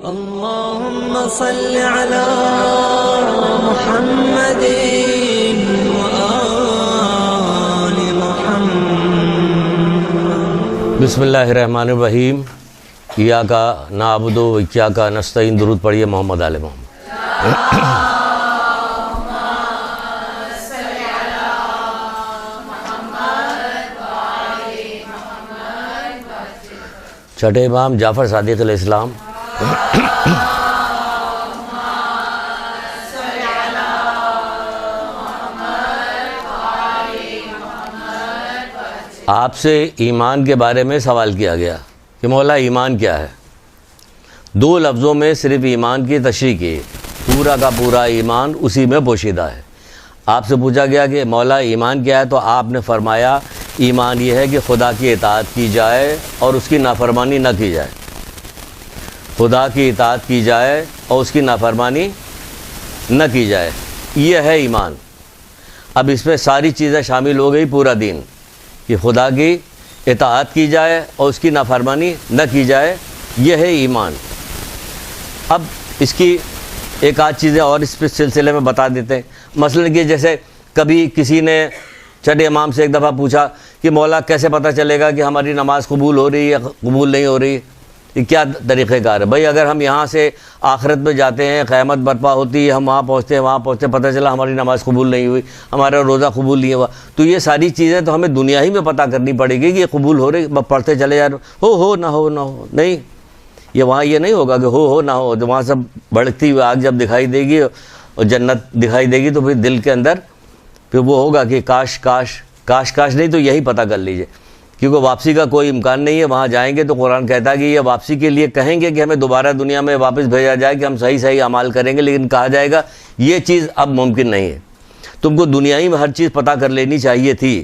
اللهم صل على محمد وآل محمد۔ بسم اللہ الرحمن الرحیم۔ ایاک نعبد و ایاک نستعین۔ درود پڑھیے محمد آل محمد۔ چھٹے امام جعفر صادق علیہ السلام آپ سے ایمان کے بارے میں سوال کیا گیا کہ مولا ایمان کیا ہے؟ دو لفظوں میں صرف ایمان کی تشریح کی، پورا کا پورا ایمان اسی میں پوشیدہ ہے۔ آپ سے پوچھا گیا کہ مولا ایمان کیا ہے، تو آپ نے فرمایا ایمان یہ ہے کہ خدا کی اطاعت کی جائے اور اس کی نافرمانی نہ کی جائے۔ خدا کی اطاعت کی جائے اور اس کی نافرمانی نہ کی جائے، یہ ہے ایمان۔ اب اس میں ساری چیزیں شامل ہو گئی، پورا دین، کہ خدا کی اطاعت کی جائے اور اس کی نافرمانی نہ کی جائے، یہ ہے ایمان۔ اب اس کی ایک آدھ چیزیں اور اس سلسلے میں بتا دیتے ہیں۔ مثلا کہ جیسے کبھی کسی نے چھٹے امام سے ایک دفعہ پوچھا کہ مولا کیسے پتہ چلے گا کہ ہماری نماز قبول ہو رہی ہے یا قبول نہیں ہو رہی؟ یہ کیا طریقہ کار ہے؟ بھائی اگر ہم یہاں سے آخرت میں جاتے ہیں، قیامت برپا ہوتی ہے، ہم وہاں پہنچتے پتہ چلا ہماری نماز قبول نہیں ہوئی، ہمارا روزہ قبول نہیں ہوا، تو یہ ساری چیزیں تو ہمیں دنیا ہی میں پتہ کرنی پڑے گی کہ یہ قبول ہو رہی، پڑھتے چلے جا رہے ہو نہ ہو نہیں، یہ وہاں یہ نہیں ہوگا کہ ہو نہ ہو۔ تو وہاں سب بھڑکتی ہوئی آگ جب دکھائی دے گی اور جنت دکھائی دے گی تو پھر دل کے اندر پھر وہ ہوگا کہ کاش نہیں تو یہی پتہ کر لیجئے، کیونکہ واپسی کا کوئی امکان نہیں ہے۔ وہاں جائیں گے تو قرآن کہتا ہے کہ یہ واپسی کے لیے کہیں گے کہ ہمیں دوبارہ دنیا میں واپس بھیجا جائے کہ ہم صحیح اعمال کریں گے، لیکن کہا جائے گا یہ چیز اب ممکن نہیں ہے۔ تم کو دنیا ہی میں ہر چیز پتہ کر لینی چاہیے تھی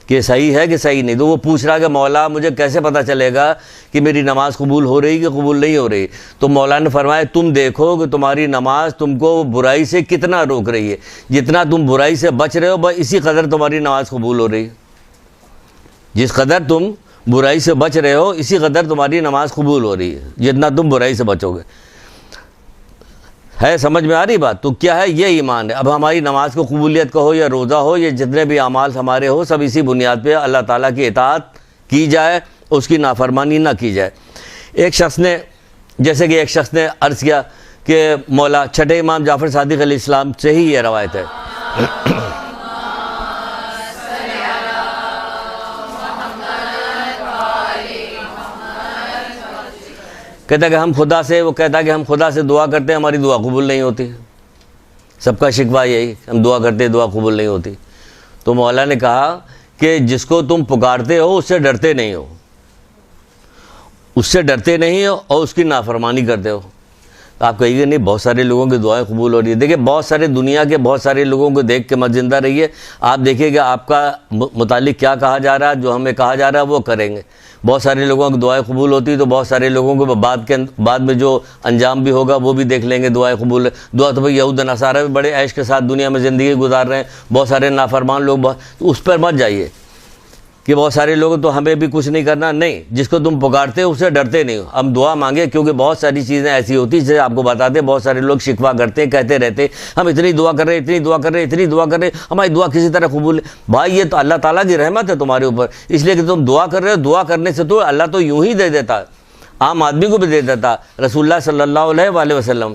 کہ صحیح ہے کہ صحیح نہیں۔ تو وہ پوچھ رہا کہ مولا مجھے کیسے پتہ چلے گا کہ میری نماز قبول ہو رہی کہ قبول نہیں ہو رہی؟ تو مولا نے فرمایا تم دیکھو کہ تمہاری نماز تم کو برائی سے کتنا روک رہی ہے، جتنا تم برائی سے بچ رہے ہو بس اسی قدر تمہاری نماز قبول ہو رہی ہے۔ جس قدر تم برائی سے بچ رہے ہو اسی قدر تمہاری نماز قبول ہو رہی ہے، جتنا تم برائی سے بچو گے۔ ہے سمجھ میں آ رہی بات؟ تو کیا ہے؟ یہ ایمان ہے۔ اب ہماری نماز کو قبولیت کا ہو یا روزہ ہو یا جتنے بھی اعمال ہمارے ہو، سب اسی بنیاد پہ اللہ تعالیٰ کی اطاعت کی جائے، اس کی نافرمانی نہ کی جائے۔ ایک شخص نے عرض کیا کہ مولا، چھٹے امام جعفر صادق علیہ السلام سے ہی یہ روایت ہے، کہتا کہ وہ کہتا کہ ہم خدا سے دعا کرتے ہیں، ہماری دعا قبول نہیں ہوتی۔ سب کا شکوہ یہی، ہم دعا کرتے ہیں دعا قبول نہیں ہوتی۔ تو مولا نے کہا کہ جس کو تم پکارتے ہو اس سے ڈرتے نہیں ہو، اور اس کی نافرمانی کرتے ہو۔ آپ کہیے گے نہیں بہت سارے لوگوں کی دعائیں قبول ہو رہی ہے۔ دیکھیں دنیا کے بہت سارے لوگوں کو دیکھ کے مت زندہ رہیے۔ آپ دیکھیے کہ آپ کا متعلق کیا کہا جا رہا ہے، جو ہمیں کہا جا رہا ہے وہ کریں گے۔ بہت سارے لوگوں کی دعائیں قبول ہوتی تو بہت سارے لوگوں کو بعد میں جو انجام بھی ہوگا وہ بھی دیکھ لیں گے دعائیں قبول۔ دعا تو بھائی یہود نصارہ بھی بڑے عیش کے ساتھ دنیا میں زندگی گزار رہے ہیں، بہت سارے نافرمان لوگ، اس پر مت جائیے کہ بہت سارے لوگ تو ہمیں بھی کچھ نہیں کرنا۔ نہیں، جس کو تم پکارتے ہو اسے ڈرتے نہیں ہو۔ ہم دعا مانگے، کیونکہ بہت ساری چیزیں ایسی ہوتی ہیں جیسے آپ کو بتاتے ہیں، بہت سارے لوگ شکوہ کرتے ہیں، کہتے رہتے ہم اتنی دعا کر رہے ہیں، ہماری دعا کسی طرح قبول ہے۔ بھائی یہ تو اللہ تعالیٰ کی رحمت ہے تمہارے اوپر، اس لیے کہ تم دعا کر رہے ہو۔ دعا کرنے سے تو اللہ تو یوں ہی دے دیتا، عام آدمی کو بھی دے دیتا۔ رسول اللہ صلی اللہ علیہ وآلہ وسلم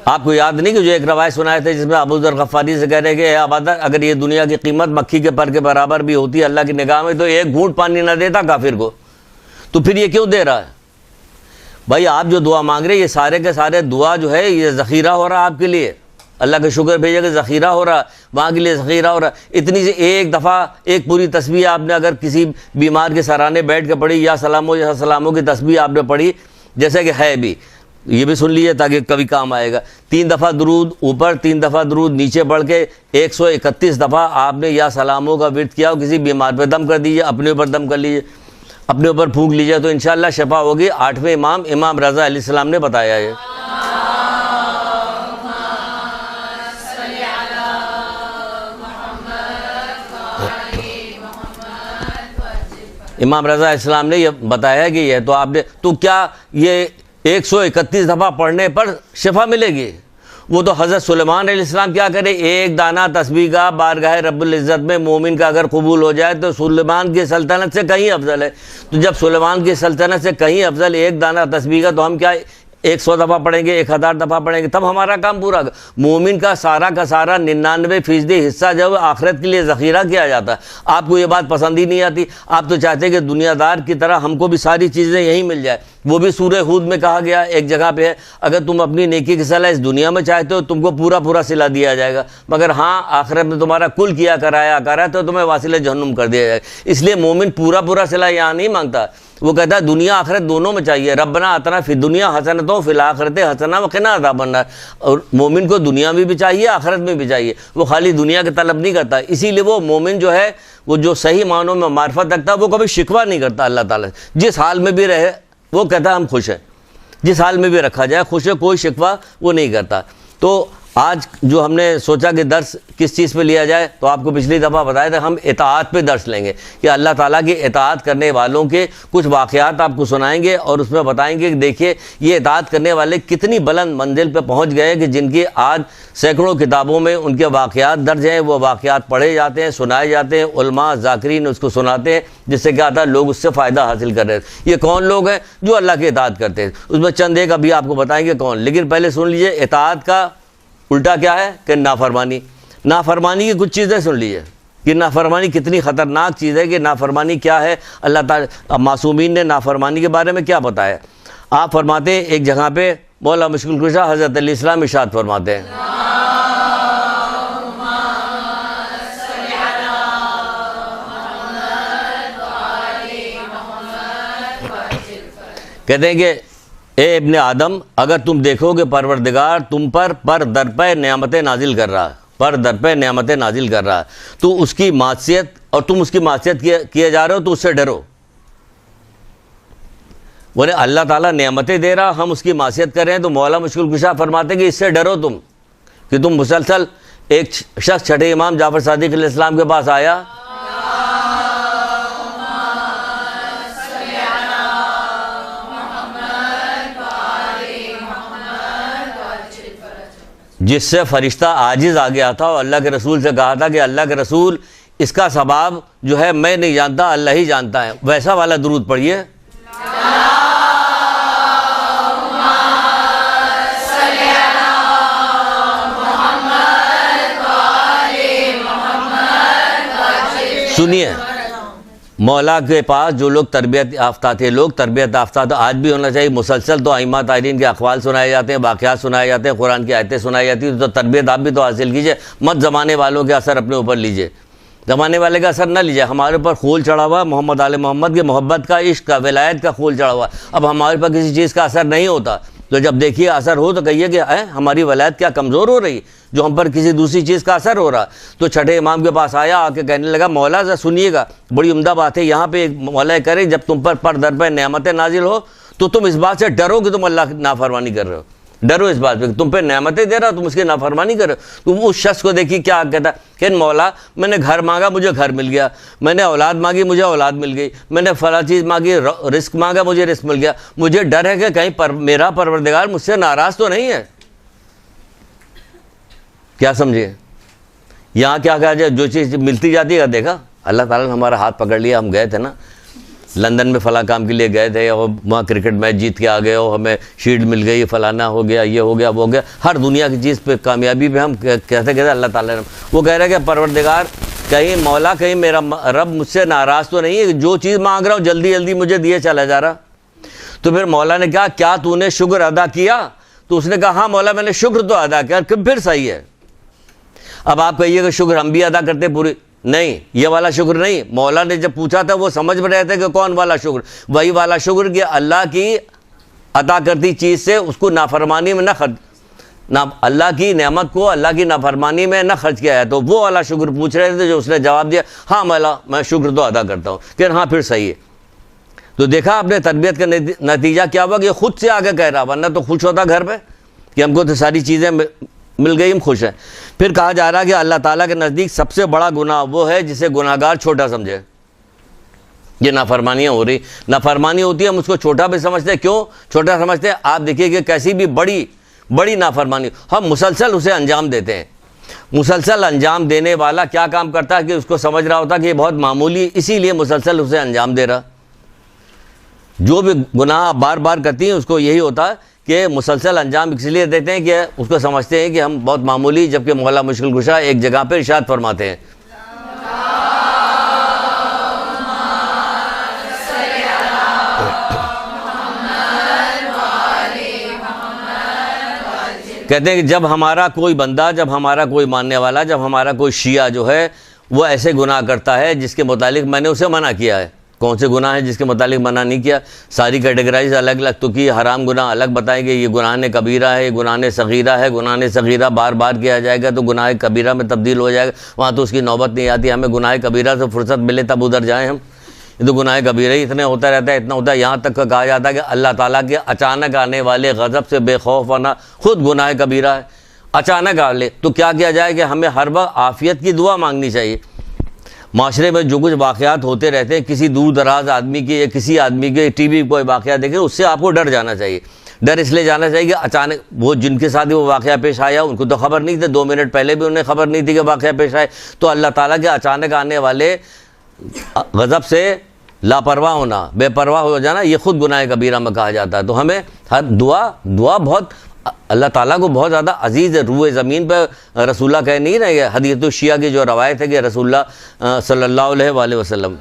آپ کو یاد نہیں کہ جو ایک روایت سنائے تھے جس میں ابو ذر غفاری سے کہہ رہے کہ اے عبادت، اگر یہ دنیا کی قیمت مکھی کے پر کے برابر بھی ہوتی ہے اللہ کی نگاہ میں تو ایک گھونٹ پانی نہ دیتا کافر کو، تو پھر یہ کیوں دے رہا ہے؟ بھائی آپ جو دعا مانگ رہے ہیں یہ سارے کے سارے دعا جو ہے یہ ذخیرہ ہو رہا ہے آپ کے لیے، اللہ کا شکر بھیجے کہ ذخیرہ ہو رہا، وہاں کے لیے ذخیرہ ہو رہا۔ اتنی سے ایک دفعہ ایک پوری تسبیح آپ نے اگر کسی بیمار کے سرانے بیٹھ کے پڑھی، یا سلاموں کی تسبیح آپ نے پڑھی، جیسے کہ ہے بھی، یہ بھی سن لیجیے تاکہ کبھی کام آئے گا۔ 3 دفعہ درود اوپر، 3 دفعہ درود نیچے پڑھ کے 131 دفعہ آپ نے یا سلاموں کا ورد کیا، اور کسی بیمار پہ دم کر دیجیے، اپنے اوپر دم کر لیجیے، اپنے اوپر پھونک لیجیے، تو انشاءاللہ شفا ہوگی۔ 8ویں امام رضا علیہ السلام نے بتایا ہے۔ امام رضا اسلام نے یہ بتایا کہ یہ تو آپ نے تو کیا یہ 131 دفعہ پڑھنے پر شفا ملے گی؟ وہ تو حضرت سلیمان علیہ السلام کیا کرے، ایک دانہ تسبیح کا بارگاہ رب العزت میں مومن کا اگر قبول ہو جائے تو سلیمان کی سلطنت سے کہیں افضل ہے۔ تو جب سلیمان کی سلطنت سے کہیں افضل ایک دانہ تسبیح کا، تو ہم کیا 100 دفعہ پڑھیں گے، 1000 دفعہ پڑھیں گے، تب ہمارا کام پورا۔ مومن کا سارا 99% حصہ جو آخرت کے لیے ذخیرہ کیا جاتا ہے۔ آپ کو یہ بات پسند ہی نہیں آتی، آپ تو چاہتے ہیں کہ دنیا دار کی طرح ہم کو بھی ساری چیزیں یہیں مل جائے۔ وہ بھی سورہ ہود میں کہا گیا ایک جگہ پہ ہے، اگر تم اپنی نیکی کی صلاح اس دنیا میں چاہتے ہو تم کو پورا صلہ دیا جائے گا، مگر ہاں آخرت میں تمہارا کل کیا کرایا تو تمہیں واصل جہنم کر دیا جائے گا۔ اس لیے مومن پورا صلہ یہاں نہیں مانگتا، وہ کہتا ہے دنیا آخرت دونوں میں چاہیے، ربنا آتنا فی الدنیا حسنۃ و فی الآخرۃ حسنۃ وقنا عذاب النار۔ اور مومن کو دنیا میں بھی چاہیے آخرت میں بھی چاہیے، وہ خالی دنیا کی طلب نہیں کرتا۔ اسی لیے وہ مومن جو ہے وہ جو صحیح معنوں میں معرفت رکھتا ہے وہ کبھی شکوہ نہیں کرتا اللہ تعالیٰ سے، جس حال میں بھی رہے وہ کہتا ہے ہم خوش ہیں، جس حال میں بھی رکھا جائے خوش ہے، کوئی شکوہ وہ نہیں کرتا۔ تو آج جو ہم نے سوچا کہ درس کس چیز پہ لیا جائے، تو آپ کو پچھلی دفعہ بتایا تھا ہم اطاعت پہ درس لیں گے کہ اللہ تعالیٰ کی اطاعت کرنے والوں کے کچھ واقعات آپ کو سنائیں گے اور اس میں بتائیں گے کہ دیکھیے یہ اطاعت کرنے والے کتنی بلند منزل پہ پہنچ گئے کہ جن کی آج سینکڑوں کتابوں میں ان کے واقعات درج ہیں، وہ واقعات پڑھے جاتے ہیں، سنائے جاتے ہیں، علماء ذاکرین اس کو سناتے ہیں، جس سے کیا آتا ہے لوگ اس سے فائدہ حاصل کر رہے ہیں۔ یہ کون لوگ ہیں؟ جو اللہ کی اطاعت کرتے ہیں۔ اس میں چند ایک ابھی آپ کو بتائیں گے کون، لیکن پہلے سن لیجئے اطاعت کا الٹا کیا ہے کہ نافرمانی۔ نافرمانی کی کچھ چیزیں سن لیجئے کہ نافرمانی کتنی خطرناک چیز ہے، کہ نافرمانی کیا ہے۔ اللہ تعالیٰ معصومین نے نافرمانی کے بارے میں کیا بتایا؟ آپ فرماتے ہیں ایک جگہ پہ مولا مشکل کشا حضرت علیہ السلام ارشاد فرماتے ہیں، کہتے ہیں کہ اے ابن آدم، اگر تم دیکھو کہ پروردگار تم پر در پہ نعمتیں نازل کر رہا ہے، در پہ نعمتیں نازل کر رہا ہے، تو اس کی معصیت اور تم اس کی معصیت کیے جا رہے ہو تو اس سے ڈرو۔ وہ اللہ تعالیٰ نعمتیں دے رہا، ہم اس کی معصیت کر رہے ہیں، تو مولا مشکل کشا فرماتے ہیں کہ اس سے ڈرو تم، کہ تم مسلسل ایک شخص چھٹے امام جعفر صادق علیہ السلام کے پاس آیا، جس سے فرشتہ عاجز آ گیا تھا اور اللہ کے رسول سے کہا تھا کہ اللہ کے رسول اس کا ثواب جو ہے میں نہیں جانتا، اللہ ہی جانتا ہے، ویسا والا درود پڑھیے۔ سنیے، مولا کے پاس جو لوگ تربیت یافتہ تھے، لوگ تربیت یافتہ تو آج بھی ہونا چاہیے، مسلسل تو ائمہ طاہرین کے اقوال سنائے جاتے ہیں، واقعات سنائے جاتے ہیں، قرآن کی آیتیں سنائی جاتی ہیں، تو تربیت آپ بھی تو حاصل کیجئے، مت زمانے والوں کے اثر اپنے اوپر لیجئے، زمانے والے کا اثر نہ لیجئے۔ ہمارے اوپر خول چڑھا ہوا محمد آل محمد کے محبت کا، عشق کا، ولایت کا خول چڑھا ہوا، اب ہمارے اوپر کسی چیز کا اثر نہیں ہوتا، تو جب دیکھیے اثر ہو تو کہیے کہ ہماری ولایت کیا کمزور ہو رہی جو ہم پر کسی دوسری چیز کا اثر ہو رہا۔ تو چھٹے امام کے پاس آیا، آ کے کہنے لگا مولا ذرا سنیے گا، بڑی عمدہ بات ہے، یہاں پہ ایک مولا کرے جب تم پر در پہ نعمتیں نازل ہو تو تم اس بات سے ڈرو کہ تم اللہ کی نافرمانی کر رہے ہو، ڈرو اس بات پہ کہ تم پہ نعمتیں دے رہا تم اس کی نافرمانی کر رہے ہو۔ تم اس شخص کو دیکھیے کیا کہتا ہے کہ مولا میں نے گھر مانگا مجھے گھر مل گیا، میں نے اولاد مانگی مجھے اولاد مل گئی، میں نے فلاں چیز مانگی رزق مانگا مجھے رزق مل گیا، مجھے ڈر ہے کہ کہیں میرا پروردگار مجھ سے ناراض تو نہیں ہے۔ کیا سمجھے یہاں کیا کہا جائے، جو چیز ملتی جاتی ہے، دیکھا اللہ تعالیٰ نے ہمارا ہاتھ پکڑ لیا، ہم گئے تھے نا لندن میں فلاں کام کے لیے گئے تھے، اور وہاں کرکٹ میچ جیت کے آ گئے ہو، ہمیں شیلڈ مل گئی، فلانا ہو گیا، یہ ہو گیا، وہ ہو گیا، ہر دنیا کی چیز پہ کامیابی پہ ہم کہتے اللہ تعالیٰ نے، وہ کہہ رہے کہ پروردگار کہیں مولا کہیں میرا رب مجھ سے ناراض تو نہیں ہے، جو چیز مانگ رہا ہوں جلدی جلدی مجھے دیے چلا جا رہا۔ تو پھر مولا نے کہا کیا تو نے شکر ادا کیا؟ تو اس نے کہا ہاں مولا میں نے شکر تو ادا کیا، پھر صحیح ہے۔ اب آپ کہیے کہ شکر ہم بھی ادا کرتے پوری، نہیں یہ والا شکر نہیں، مولا نے جب پوچھا تھا وہ سمجھ میں رہے تھے کہ کون والا شکر، وہی والا شکر کہ اللہ کی عطا کرتی چیز سے اس کو نافرمانی میں نہ اللہ کی نعمت کو اللہ کی نافرمانی میں نہ خرچ کیا ہے، تو وہ والا شکر پوچھ رہے تھے، جو اس نے جواب دیا ہاں مولا میں شکر تو ادا کرتا ہوں، کہ ہاں پھر صحیح ہے۔ تو دیکھا آپ نے تربیت کا نتیجہ کیا ہوا کہ خود سے آگے کہہ رہا، ورنہ تو خوش ہوتا گھر پہ کہ ہم کو تو ساری چیزیں مل گئی ہم خوش ہیں۔ پھر کہا جا رہا کہ اللہ تعالیٰ کے نزدیک سب سے بڑا گناہ وہ ہے جسے گناہگار چھوٹا سمجھے، یہ نافرمانیاں ہو رہی. نافرمانی ہوتی ہے ہم اس کو چھوٹا بھی سمجھتے ہیں. کیوں چھوٹا سمجھتے ہیں؟ آپ دیکھیے کہ کیسی بھی بڑی نافرمانی ہم مسلسل اسے انجام دیتے ہیں. مسلسل انجام دینے والا کیا کام کرتا ہے کہ اس کو سمجھ رہا ہوتا کہ یہ بہت معمولی، اسی لیے مسلسل اسے انجام دے رہا. جو بھی گناہ آپ بار بار کرتی ہیں اس کو یہی ہوتا ہے کہ مسلسل انجام اس لیے دیتے ہیں کہ اس کو سمجھتے ہیں کہ ہم بہت معمولی، جبکہ مولا مشکل کشا ایک جگہ پہ ارشاد فرماتے ہیں کہتے ہیں کہ جب ہمارا کوئی بندہ، جب ہمارا کوئی ماننے والا، جب ہمارا کوئی شیعہ جو ہے وہ ایسے گناہ کرتا ہے جس کے متعلق میں نے اسے منع کیا ہے. کون سے گناہ ہیں جس کے متعلق منع نہیں کیا؟ ساری کیٹیگرائز الگ الگ تو کی. حرام گناہ الگ بتائیں گے، یہ گناہ کبیرہ ہے، یہ گناہ صغیرہ ہے. گناہ صغیرہ بار بار کیا جائے گا تو گناہ کبیرہ میں تبدیل ہو جائے گا. وہاں تو اس کی نوبت نہیں آتی. ہمیں گناہ کبیرہ سے فرصت ملے تب ادھر جائیں ہم. یہ تو گناہ کبیرہ ہی اتنے ہوتا رہتا ہے، اتنا ہوتا ہے. یہاں تک کہا جاتا ہے کہ اللہ تعالیٰ کے اچانک آنے والے غضب سے بے خوف ہونا خود گناہ کبیرہ ہے. اچانک آ لے تو کیا کیا جائے کہ ہمیں ہر وقت عافیت کی دعا مانگنی چاہیے. معاشرے میں جو کچھ واقعات ہوتے رہتے ہیں، کسی دور دراز آدمی کی یا کسی آدمی کے ٹی وی کوئی واقعہ دیکھیں، اس سے آپ کو ڈر جانا چاہیے. ڈر اس لیے جانا چاہیے کہ اچانک وہ جن کے ساتھ وہ واقعہ پیش آیا ان کو تو خبر نہیں تھی، 2 منٹ پہلے بھی انہیں خبر نہیں تھی کہ واقعہ پیش آئے. تو اللہ تعالیٰ کے اچانک آنے والے غضب سے لاپرواہ ہونا، بے پرواہ ہو جانا، یہ خود گناہ کبیرہ میں کہا جاتا ہے. تو ہمیں ہر دعا بہت اللہ تعالیٰ کو بہت زیادہ عزیز ہے. روئے زمین پہ رسول اللہ کہہ نہیں رہے ہیں. حدیث الشیعہ کی جو روایت ہے کہ رسول اللہ صلی اللہ علیہ وآلہ وسلم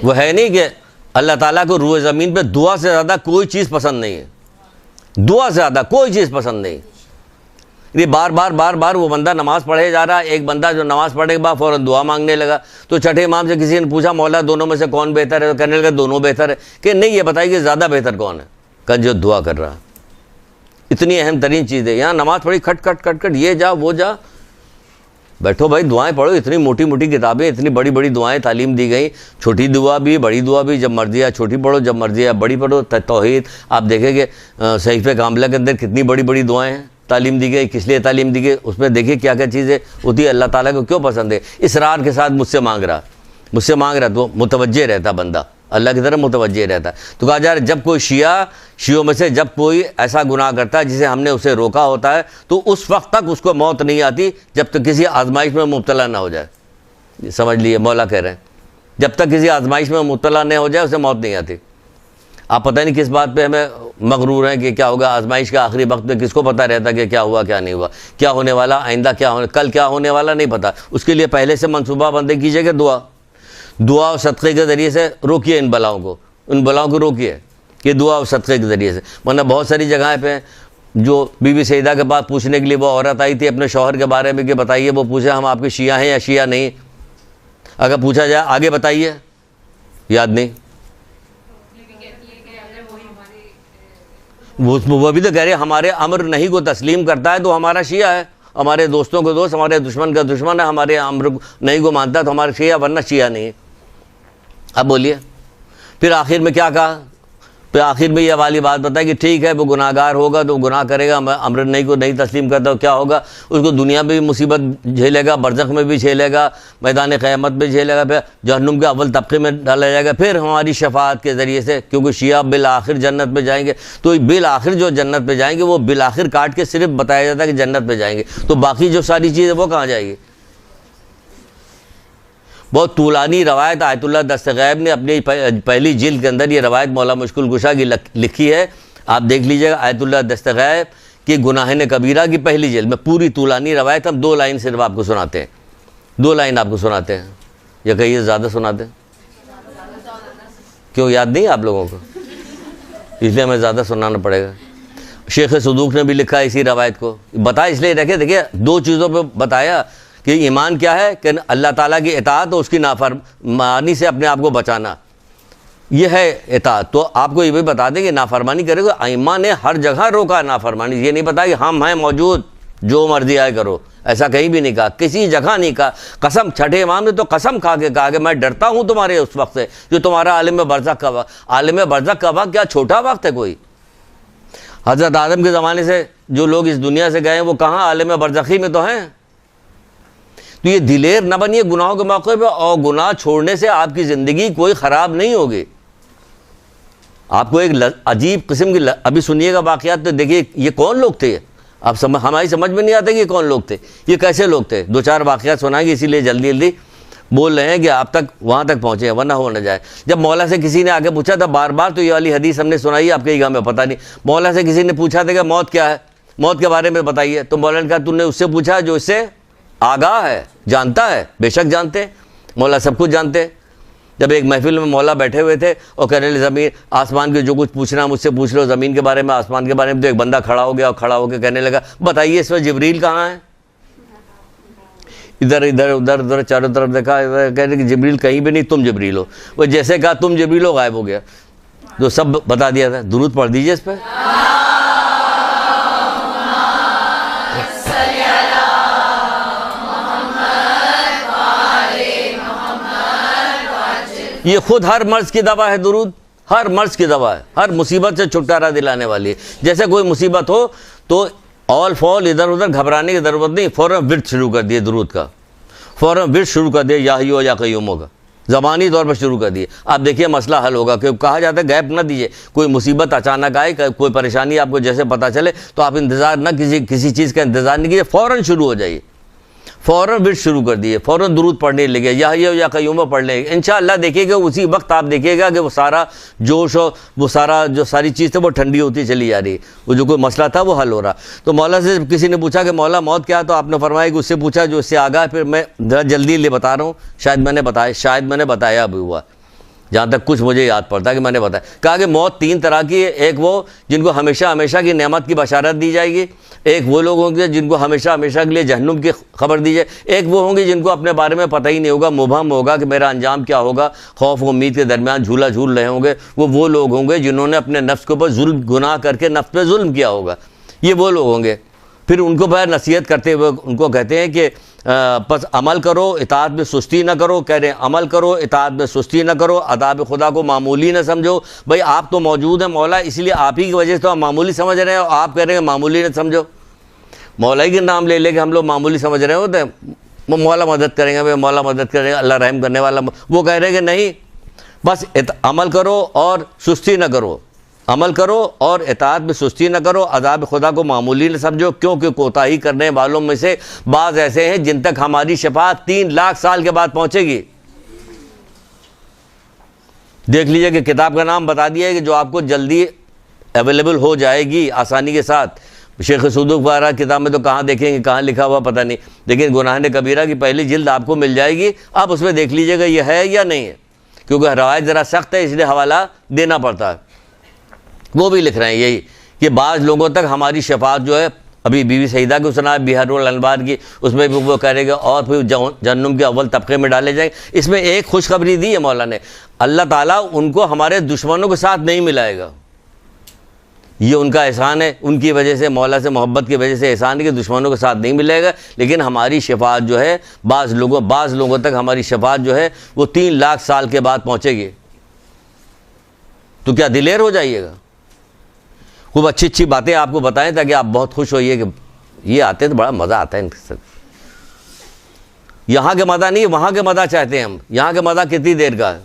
وہ ہے نہیں کہ اللہ تعالیٰ کو روئے زمین پہ دعا سے زیادہ کوئی چیز پسند نہیں ہے. دعا سے زیادہ کوئی چیز پسند نہیں. یہ بار بار وہ بندہ نماز پڑھے جا رہا ہے. ایک بندہ جو نماز پڑھنے کے بعد فوراً دعا مانگنے لگا تو چھٹے امام سے کسی نے پوچھا مولا دونوں میں سے کون بہتر ہے؟ تو کہنے لگا دونوں بہتر ہے. کہ نہیں، یہ بتائیے کہ زیادہ بہتر کون ہے؟ کہ جو دعا کر رہا. اتنی اہم ترین چیز ہے. یہاں نماز پڑھی کھٹ یہ جا وہ جا، بیٹھو بھائی دعائیں پڑھو. اتنی موٹی موٹی کتابیں، اتنی بڑی بڑی دعائیں تعلیم دی گئی. چھوٹی دعا بھی بڑی دعا بھی، جب مرضی ہے چھوٹی پڑھو، جب مرضی ہے بڑی پڑھو. توحید آپ دیکھیں کہ صحیفہ کاملہ کے اندر کتنی بڑی بڑی دعائیں ہیں تعلیم دی گئی. کس لیے تعلیم دی گئی؟ اس میں دیکھیے کیا کیا چیزیں ہوتی ہے. اللہ تعالیٰ کو کیوں پسند ہے؟ اصرار کے ساتھ مجھ سے مانگ رہا تو متوجہ رہتا بندہ، اللہ کی طرف متوجہ رہتا ہے. تو کہا جا رہا ہے جب کوئی شیعوں میں سے جب کوئی ایسا گناہ کرتا ہے جسے ہم نے اسے روکا ہوتا ہے تو اس وقت تک اس کو موت نہیں آتی جب تک کسی آزمائش میں مبتلا نہ ہو جائے. سمجھ لیے مولا کہہ رہے ہیں جب تک کسی آزمائش میں مبتلا نہ ہو جائے اسے موت نہیں آتی. آپ پتہ نہیں کس بات پہ ہمیں مغرور ہیں کہ کیا ہوگا آزمائش کا آخری وقت میں. کس کو پتہ رہتا کہ کیا ہوا کیا نہیں ہوا، کیا ہونے والا، آئندہ کل کیا ہونے والا نہیں پتہ. اس کے لیے پہلے سے منصوبہ بندی کیجیے کہ دعا اور صدقے کے ذریعے سے روکیے ان بلاؤں کو روکیے کہ دعا اور صدقے کے ذریعے سے. ورنہ بہت ساری جگہیں پہ جو بی بی سیدہ کے پاس پوچھنے کے لیے وہ عورت آئی تھی اپنے شوہر کے بارے میں کہ بتائیے، وہ پوچھے ہم آپ کے شیعہ ہیں یا شیعہ نہیں. اگر پوچھا جائے آگے بتائیے، یاد نہیں. وہ بھی تو کہہ رہے ہیں ہمارے امر نہیں کو تسلیم کرتا ہے تو ہمارا شیعہ ہے، ہمارے دوستوں کو دوست، ہمارے دشمن کا دشمن ہے. ہمارے امر نہیں کو مانتا تو ہمارا شیعہ، ورنہ شیعہ نہیں ہے. اب بولیے پھر آخر میں کیا کہا؟ پھر آخر میں یہ والی بات بتائی کہ ٹھیک ہے وہ گناہ گار ہوگا تو گناہ کرے گا، امر نہیں کو نہیں تسلیم کرتا تو کیا ہوگا؟ اس کو دنیا میں بھی مصیبت جھیلے گا، برزخ میں بھی جھیلے گا، میدان قیامت میں جھیلے گا، پھر جہنم کے اول طبقے میں ڈالا جائے گا. پھر ہماری شفاعت کے ذریعے سے، کیونکہ شیعہ بالآخر جنت میں جائیں گے، تو بالآخر جو جنت میں جائیں گے وہ بالآخر کاٹ کے صرف بتایا جاتا ہے کہ جنت میں جائیں گے، تو باقی جو ساری چیزیں وہ کہاں جائے گی؟ بہت طولانی روایت آیت اللہ دستغیب نے اپنی پہلی جلد کے اندر یہ روایت مولا مشکل کشا کی لکھی ہے. آپ دیکھ لیجئے گا آیت اللہ دستغیب کی گناہ کبیرہ کی پہلی جلد میں پوری طولانی روایت. ہم 2 لائن صرف آپ کو سناتے ہیں، 2 لائن آپ کو سناتے ہیں، یا کہیے زیادہ سناتے ہیں. کیوں یاد نہیں آپ لوگوں کو؟ اس لیے ہمیں زیادہ سنانا پڑے گا. شیخ صدوق نے بھی لکھا ہے اسی روایت کو. بتایا اس لیے رکھے، دیکھیے 2 چیزوں پہ بتایا کہ ایمان کیا ہے کہ اللہ تعالیٰ کی اطاعت اور اس کی نافرمانی سے اپنے آپ کو بچانا، یہ ہے اطاعت. تو آپ کو یہ بھی بتا دیں کہ نافرمانی کرے گا. ائمہ نے ہر جگہ روکا نافرمانی. یہ نہیں بتایا کہ ہم ہیں موجود جو مرضی آئے کرو، ایسا کہیں بھی نہیں کہا، کسی جگہ نہیں کہا. قسم چھٹے امام نے تو قسم کھا کے کہا کہ میں ڈرتا ہوں تمہارے اس وقت سے جو تمہارا عالم برزخ کا وقت. عالم برزخ کا وقت کیا چھوٹا وقت ہے کوئی؟ حضرت آدم کے زمانے سے جو لوگ اس دنیا سے گئے ہیں وہ کہاں؟ عالم برزخی میں تو ہیں. تو یہ دلیر نہ بنیے گناہوں کے موقع پہ، اور گناہ چھوڑنے سے آپ کی زندگی کوئی خراب نہیں ہوگی. آپ کو ایک عجیب قسم کی ابھی سنیے گا واقعات، تو دیکھیے یہ کون لوگ تھے. آپ ہماری سمجھ میں نہیں آتا کہ یہ کون لوگ تھے، یہ کیسے لوگ تھے. 2-4 واقعات سنائیں گے، اسی لیے جلدی جلدی بول رہے ہیں کہ آپ تک وہاں تک پہنچے، ورنہ ہو نہ جائے. جب مولا سے کسی نے آگے پوچھا تھا بار بار، تو یہ والی حدیث ہم نے سنائی، آپ کے گاہ میں پتہ نہیں. مولا سے کسی نے پوچھا تھا کہ موت کیا ہے، موت کے بارے میں بتائیے. تو مولا نے کہا تم نے اس سے پوچھا جو اس سے آگاہ ہے، جانتا ہے. بے شک جانتے ہیں، مولا سب کچھ جانتے ہیں. جب ایک محفل میں مولا بیٹھے ہوئے تھے اور کہنے لگے زمین آسمان کے جو کچھ پوچھنا مجھ سے پوچھ لو، زمین کے بارے میں آسمان کے بارے میں. تو ایک بندہ کھڑا ہو گیا اور کھڑا ہو کے کہنے لگا بتائیے اس میں جبریل کہاں ہے. ادھر ادھر ادھر ادھر چاروں طرف دیکھا، کہنے کہ جبریل کہیں بھی نہیں، تم جبریل ہو. وہ جیسے کہا تم جبریل ہو غائب ہو گیا. تو سب بتا دیا تھا. درود پڑھ دیجیے اس پہ. یہ خود ہر مرض کی دوا ہے. درود ہر مرض کی دوا ہے، ہر مصیبت سے چھٹکارا دلانے والی ہے. جیسے کوئی مصیبت ہو تو آل فال ادھر ادھر گھبرانے کی ضرورت نہیں، فوراً ورد شروع کر دیے درود کا، فوراً ورد شروع کر دیے یا حیو یا قیوم کا، زبانی طور پر شروع کر دیے. آپ دیکھیے مسئلہ حل ہوگا. کہ کہا جاتا ہے گیپ نہ دیجیے. کوئی مصیبت اچانک آئے، کوئی پریشانی آپ کو جیسے پتہ چلے تو آپ انتظار نہ کسی چیز کا انتظار نہیں کیجیے، فوراً شروع ہو جائیے، فوراً ورد شروع کر دیے، فوراً درود پڑھنے لگے، یا حیو یا قیوم پڑھ لیں. انشاءاللہ دیکھیے گا اسی وقت آپ دیکھیے گا کہ وہ سارا جوش اور وہ سارا جو ساری چیز تھی وہ ٹھنڈی ہوتی چلی جا رہی، وہ جو کوئی مسئلہ تھا وہ حل ہو رہا. تو مولا سے کسی نے پوچھا کہ مولا موت کیا ہے، تو آپ نے فرمایا کہ اس سے پوچھا جو اس سے آگاہ. پھر میں ذرا جلدی لے بتا رہا ہوں، شاید میں نے بتایا بھی ہوا، جہاں تک کچھ مجھے یاد پڑتا ہے کہ میں نے بتایا. کہا کہ موت 3 طرح کی ہے. ایک وہ جن کو ہمیشہ ہمیشہ کی نعمت کی بشارت دی جائے گی، ایک وہ لوگ ہوں گے جن کو ہمیشہ ہمیشہ کے لیے جہنم کی خبر دی جائے، ایک وہ ہوں گے جن کو اپنے بارے میں پتہ ہی نہیں ہوگا، مبہم ہوگا کہ میرا انجام کیا ہوگا، خوف و امید کے درمیان جھولا جھول رہے ہوں گے. وہ لوگ ہوں گے جنہوں نے اپنے نفس کے اوپر گناہ کر کے نفس پہ ظلم کیا ہوگا. یہ وہ لوگ ہوں گے. پھر ان کو بغیر نصیحت کرتے ہوئے ان کو کہتے ہیں کہ پس عمل کرو، اطاعت میں سستی نہ کرو. کہہ رہے ہیں عمل کرو، اطاعت میں سستی نہ کرو، عذاب خدا کو معمولی نہ سمجھو. بھائی آپ تو موجود ہیں مولا، اس لیے آپ ہی کی وجہ سے تو ہم معمولی سمجھ رہے ہیں، اور آپ کہہ رہے ہیں معمولی نہ سمجھو. مولا ہی کے نام لے کے ہم لوگ معمولی سمجھ رہے ہوتے ہیں. وہ مولا مدد کریں گے، مولا مدد کریں گے، اللہ رحم کرنے والا. وہ کہہ رہے ہیں کہ نہیں، بس عمل کرو اور سستی نہ کرو، عمل کرو اور اطاعت میں سستی نہ کرو، عذاب خدا کو معمولی نہ سمجھو، کیونکہ کوتاہی کرنے والوں میں سے بعض ایسے ہیں جن تک ہماری شفاعت 3 لاکھ سال کے بعد پہنچے گی. دیکھ لیجئے کہ کتاب کا نام بتا دیا ہے کہ جو آپ کو جلدی اویلیبل ہو جائے گی آسانی کے ساتھ. شیخ صدوق وغیرہ کتاب میں تو کہاں دیکھیں گے، کہاں لکھا ہوا پتہ نہیں، لیکن گناہ کبیرہ کی پہلی جلد آپ کو مل جائے گی. آپ اس میں دیکھ لیجئے گا یہ ہے یا نہیں ہے، کیونکہ روایت ذرا سخت ہے اس لیے حوالہ دینا پڑتا ہے. وہ بھی لکھ رہے ہیں یہی کہ بعض لوگوں تک ہماری شفاعت جو ہے، ابھی بی بی سعیدہ کو سنا ہے بحر الانوار کی، اس میں بھی وہ کہہ رہے گا اور پھر جہنم کے اول طبقے میں ڈالے جائیں. اس میں ایک خوشخبری دی ہے مولا نے، اللہ تعالیٰ ان کو ہمارے دشمنوں کے ساتھ نہیں ملائے گا. یہ ان کا احسان ہے، ان کی وجہ سے، مولا سے محبت کی وجہ سے احسان ہے کہ دشمنوں کے ساتھ نہیں ملے گا. لیکن ہماری شفاعت جو ہے بعض لوگوں تک ہماری شفاعت جو ہے وہ 3 لاکھ سال کے بعد پہنچے گی. تو کیا دلیر ہو جائیے گا، خوب اچھی اچھی باتیں آپ کو بتائیں تاکہ آپ بہت خوش ہوئیے کہ یہ آتے ہیں تو بڑا مزہ آتا ہے ان کے ساتھ. یہاں کے مزہ نہیں، وہاں کے مزہ چاہتے ہیں ہم. یہاں کے مزہ کتنی دیر کا ہے،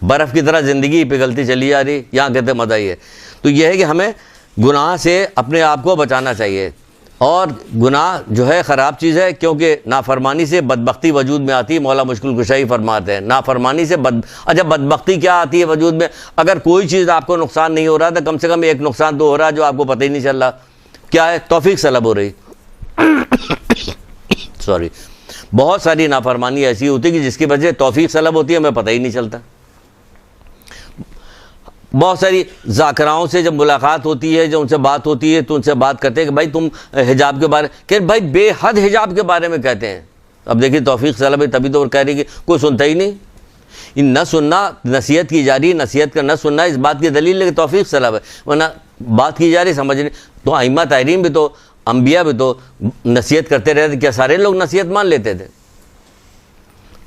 برف کی طرح زندگی پگھلتی چلی جا رہی، یہاں کہتے ہیں مزہ ہی ہے. تو یہ ہے کہ ہمیں گناہ سے اپنے آپ کو بچانا چاہیے. اور گناہ جو ہے خراب چیز ہے، کیونکہ نافرمانی سے بدبختی وجود میں آتی ہے. مولا مشکل کشائی فرماتے ہیں نافرمانی سے اچھا بدبختی کیا آتی ہے وجود میں؟ اگر کوئی چیز آپ کو نقصان نہیں ہو رہا تو کم سے کم ایک نقصان تو ہو رہا ہے جو آپ کو پتہ ہی نہیں چل رہا. کیا ہے؟ توفیق سلب ہو رہی. سوری، بہت ساری نافرمانی ایسی ہوتی ہے کہ جس کی وجہ سے توفیق سلب ہوتی ہے، ہمیں پتہ ہی نہیں چلتا. بہت ساری ذاکراؤں سے جب ملاقات ہوتی ہے، جب ان سے بات ہوتی ہے تو ان سے بات کرتے ہیں کہ بھائی تم حجاب کے بارے، کہ بھائی بے حد حجاب کے بارے میں کہتے ہیں. اب دیکھیے توفیق سلب ہے، تبھی تو وہ کہہ رہی کہ کوئی سنتا ہی نہیں. نہ سننا، نصیحت کی جا رہی، نصیحت کا نہ سننا اس بات کی دلیل ہے کہ توفیق سلب ہے، ورنہ بات کی جا رہی سمجھ نہیں. تو ائمہ طاہرین بھی تو، انبیاء بھی تو نصیحت کرتے رہتے. کیا سارے لوگ نصیحت مان لیتے تھے؟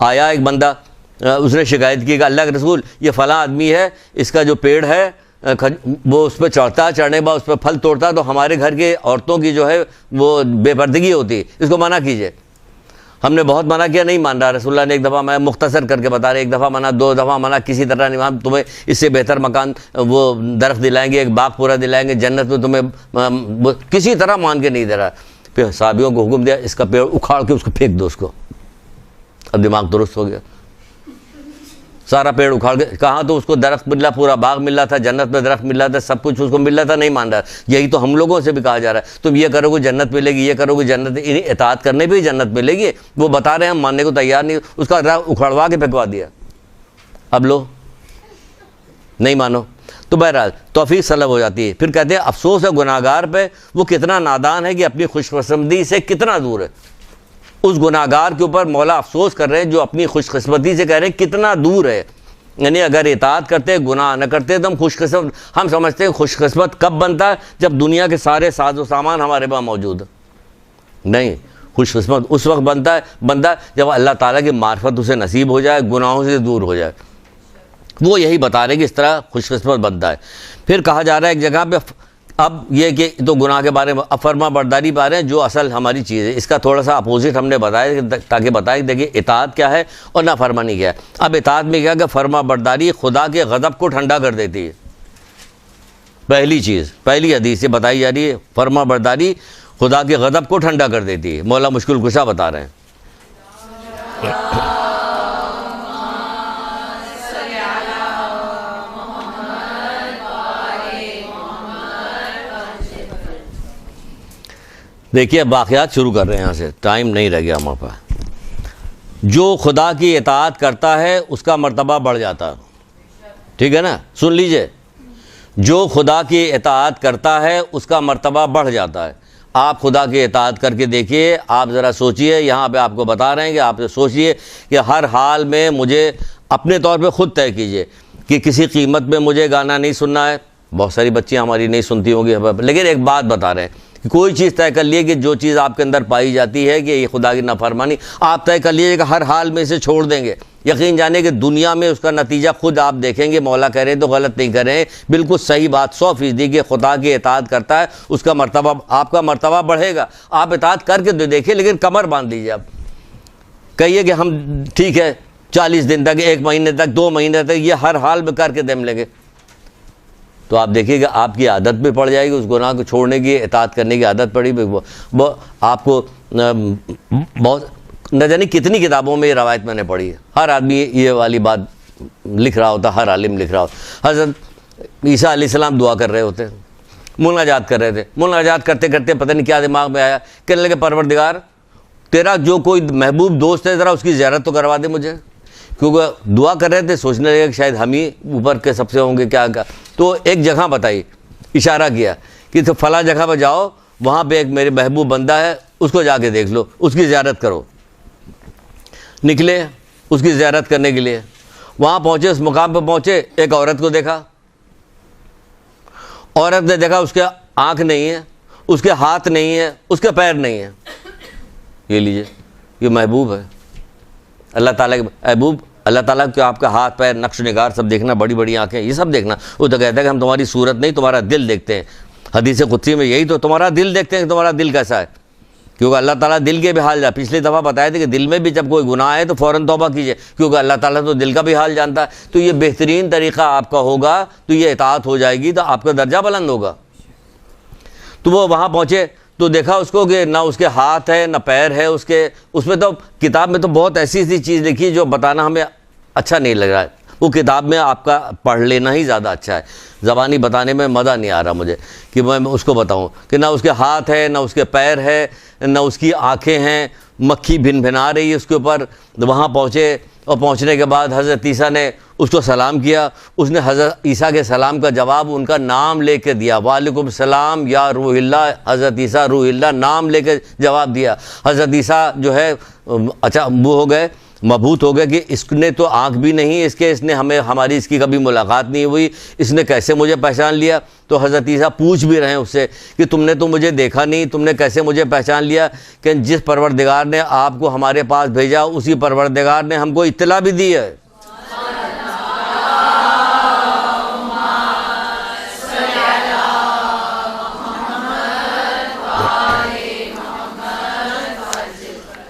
آیا ایک بندہ، اس نے شکایت کی کہ اللہ کے رسول یہ فلاں آدمی ہے، اس کا جو پیڑ ہے وہ اس پہ چڑھتا ہے, چڑھنے کے بعد اس پہ پھل توڑتا ہے, تو ہمارے گھر کے عورتوں کی جو ہے وہ بے پردگی ہوتی ہے, اس کو منع کیجئے. ہم نے بہت منع کیا, نہیں مان رہا. رسول اللہ نے ایک دفعہ, میں مختصر کر کے بتا رہے, ایک دفعہ منع, 2 دفعہ منع, کسی طرح نہیں. ہم تمہیں اس سے بہتر مکان وہ درخت دلائیں گے, ایک باغ پورا دلائیں گے جنت میں تمہیں, کسی طرح مان کے نہیں دے رہا. پھر صحابیوں کو حکم دیا, اس کا پیڑ اکھاڑ کے اس کو پھینک دو اس کو. اب دماغ درست ہو گیا, سارا پیڑ اکھاڑ کے. کہاں تو اس کو درخت مل رہا, پورا باغ مل رہا تھا, جنت میں درخت مل رہا تھا, سب کچھ اس کو مل رہا تھا, نہیں مان رہا. یہی تو ہم لوگوں سے بھی کہا جا رہا ہے, تم یہ کرو گے جنت ملے گی, یہ کرو گے جنت, اطاعت کرنے پہ ہی جنت ملے گی. وہ بتا رہے ہیں, ہم ماننے کو تیار نہیں, اس کا راہ اکھڑوا کے پھینکوا دیا. اب لو نہیں مانو. تو بہرحال توفیق سلب ہو جاتی ہے. پھر کہتے ہیں افسوس ہے گناہگار پہ, وہ کتنا نادان ہے کہ اپنی خوش قسمتی سے کتنا دور ہے. اس گناہگار کے اوپر مولا افسوس کر رہے ہیں جو اپنی خوش قسمتی سے کہہ رہے ہیں کتنا دور ہے. یعنی اگر اطاعت کرتے, گناہ نہ کرتے تو ہم خوش قسمت. ہم سمجھتے ہیں خوش قسمت کب بنتا ہے, جب دنیا کے سارے ساز و سامان ہمارے پاس موجود ہے. نہیں, خوش قسمت اس وقت بنتا ہے جب اللہ تعالیٰ کی معرفت اسے نصیب ہو جائے, گناہوں سے دور ہو جائے. وہ یہی بتا رہے ہیں کہ اس طرح خوش قسمت بنتا ہے. پھر کہا جا رہا ہے ایک جگہ پہ, اب یہ کہ تو گناہ کے بارے میں, اب فرما برداری پا رہے ہیں جو اصل ہماری چیز ہے. اس کا تھوڑا سا اپوزٹ ہم نے بتایا تاکہ بتائیں دیکھیے اطاعت کیا ہے اور نافرمانی کیا ہے. اب اطاعت میں کیا کہ فرما برداری خدا کے غضب کو ٹھنڈا کر دیتی ہے. پہلی چیز, پہلی حدیث سے بتائی جا رہی ہے, فرما برداری خدا کے غضب کو ٹھنڈا کر دیتی ہے. مولا مشکل کشا بتا رہے ہیں. دیکھیے اب واقعات شروع کر رہے ہیں یہاں سے, ٹائم نہیں رہ گیا ہمارے پاس. جو خدا کی اطاعت کرتا ہے اس کا مرتبہ بڑھ جاتا ہے. ٹھیک ہے نا, سن لیجئے, جو خدا کی اطاعت کرتا ہے اس کا مرتبہ بڑھ جاتا ہے. آپ خدا کی اطاعت کر کے دیکھیے, آپ ذرا سوچئے, یہاں پہ آپ کو بتا رہے ہیں کہ آپ سوچئے کہ ہر حال میں مجھے اپنے طور پہ خود طے کیجئے کہ کسی قیمت میں مجھے گانا نہیں سننا ہے. بہت ساری بچیاں ہماری نہیں سنتی ہوں گی, لیکن ایک بات بتا رہے ہیں کہ کوئی چیز طے کر لیے کہ جو چیز آپ کے اندر پائی جاتی ہے کہ یہ خدا کی نافرمانی, آپ طے کر لیجیے کہ ہر حال میں اسے چھوڑ دیں گے. یقین جانے کہ دنیا میں اس کا نتیجہ خود آپ دیکھیں گے. مولا کہہ رہے ہیں تو غلط نہیں کر رہے ہیں, بالکل صحیح بات 100% کہ خدا کی اطاعت کرتا ہے اس کا مرتبہ, آپ کا مرتبہ بڑھے گا. آپ اطاعت کر کے دیکھیں, لیکن کمر باندھ لیجیے. آپ کہیے کہ ہم ٹھیک ہے 40 دن تک, 1 مہینے تک, 2 مہینے تک یہ ہر حال میں کر کے دم لیں گے, تو آپ دیکھیے کہ آپ کی عادت بھی پڑ جائے گی, اس گناہ کو چھوڑنے کی, اطاعت کرنے کی عادت پڑی. وہ آپ کو بہت نہ جانے کتنی کتابوں میں یہ روایت میں نے پڑھی ہے. ہر آدمی یہ والی بات لکھ رہا ہوتا, ہر عالم لکھ رہا ہوتا. حضرت عیسیٰ علیہ السلام دعا کر رہے ہوتے, مناجات کر رہے تھے. مناجات کرتے کرتے پتہ نہیں کیا دماغ میں آیا, کہنے لگے پروردگار تیرا جو کوئی محبوب دوست ہے ذرا اس کی زیارت تو کروا دے مجھے. کیونکہ دعا کر رہے تھے, سوچنے لگے کہ شاید ہم ہی اوپر کے سب سے ہوں گے کیا. تو ایک جگہ بتائی, اشارہ کیا کہ تو فلاں جگہ پہ جاؤ, وہاں پہ ایک میرے محبوب بندہ ہے, اس کو جا کے دیکھ لو, اس کی زیارت کرو. نکلے اس کی زیارت کرنے کے لیے, وہاں پہنچے, اس مقام پہ پہنچے, ایک عورت کو دیکھا. عورت نے دیکھا اس کے آنکھ نہیں ہے, اس کے ہاتھ نہیں ہے, اس کے پیر نہیں ہے. یہ لیجئے, یہ محبوب ہے اللہ تعالیٰ کے محبوب. اللہ تعالیٰ کہ آپ کا ہاتھ پیر نقش نگار سب دیکھنا, بڑی بڑی آنکھیں, یہ سب دیکھنا. وہ تو کہتا ہے کہ ہم تمہاری صورت نہیں تمہارا دل دیکھتے ہیں. حدیث قدسی میں یہی تو, تمہارا دل دیکھتے ہیں کہ تمہارا دل کیسا ہے. کیونکہ اللہ تعالیٰ دل کے بھی حال جانتا. پچھلی دفعہ بتایا تھا کہ دل میں بھی جب کوئی گناہ ہے تو فوراً توبہ کیجئے, کیونکہ اللہ تعالیٰ تو دل کا بھی حال جانتا ہے. تو یہ بہترین طریقہ آپ کا ہوگا, تو یہ اطاعت ہو جائے گی, تو آپ کا درجہ بلند ہوگا. تو وہ وہاں پہنچے تو دیکھا اس کو کہ نہ اس کے ہاتھ ہے نہ پیر ہے. اس میں تو کتاب میں تو بہت ایسی ایسی چیز لکھی جو بتانا ہمیں اچھا نہیں لگ رہا ہے. وہ کتاب میں آپ کا پڑھ لینا ہی زیادہ اچھا ہے. زبانی بتانے میں مزہ نہیں آ رہا مجھے کہ میں اس کو بتاؤں کہ نہ اس کے ہاتھ ہے نہ اس کے پیر ہے نہ اس کی آنکھیں ہیں, مکھی بھن بھنا رہی ہے اس کے اوپر. وہاں پہنچے اور پہنچنے کے بعد حضرت عیسیٰ نے اس کو سلام کیا. اس نے حضرت عیسیٰ کے سلام کا جواب ان کا نام لے کے دیا, وعلیکم السلام یا روح اللہ. حضرت عیسیٰ روح اللہ نام لے کے جواب دیا. حضرت عیسیٰ جو ہے اچھا وہ ہو گئے, مبہوت ہو گئے کہ اس نے تو آنکھ بھی نہیں, اس نے ہماری اس کی کبھی ملاقات نہیں ہوئی, اس نے کیسے مجھے پہچان لیا. تو حضرت عیسیٰ پوچھ بھی رہے ہیں اس سے کہ تم نے تو مجھے دیکھا نہیں, تم نے کیسے مجھے پہچان لیا. کہ جس پروردگار نے آپ کو ہمارے پاس بھیجا اسی پروردگار نے ہم کو اطلاع بھی دی ہے.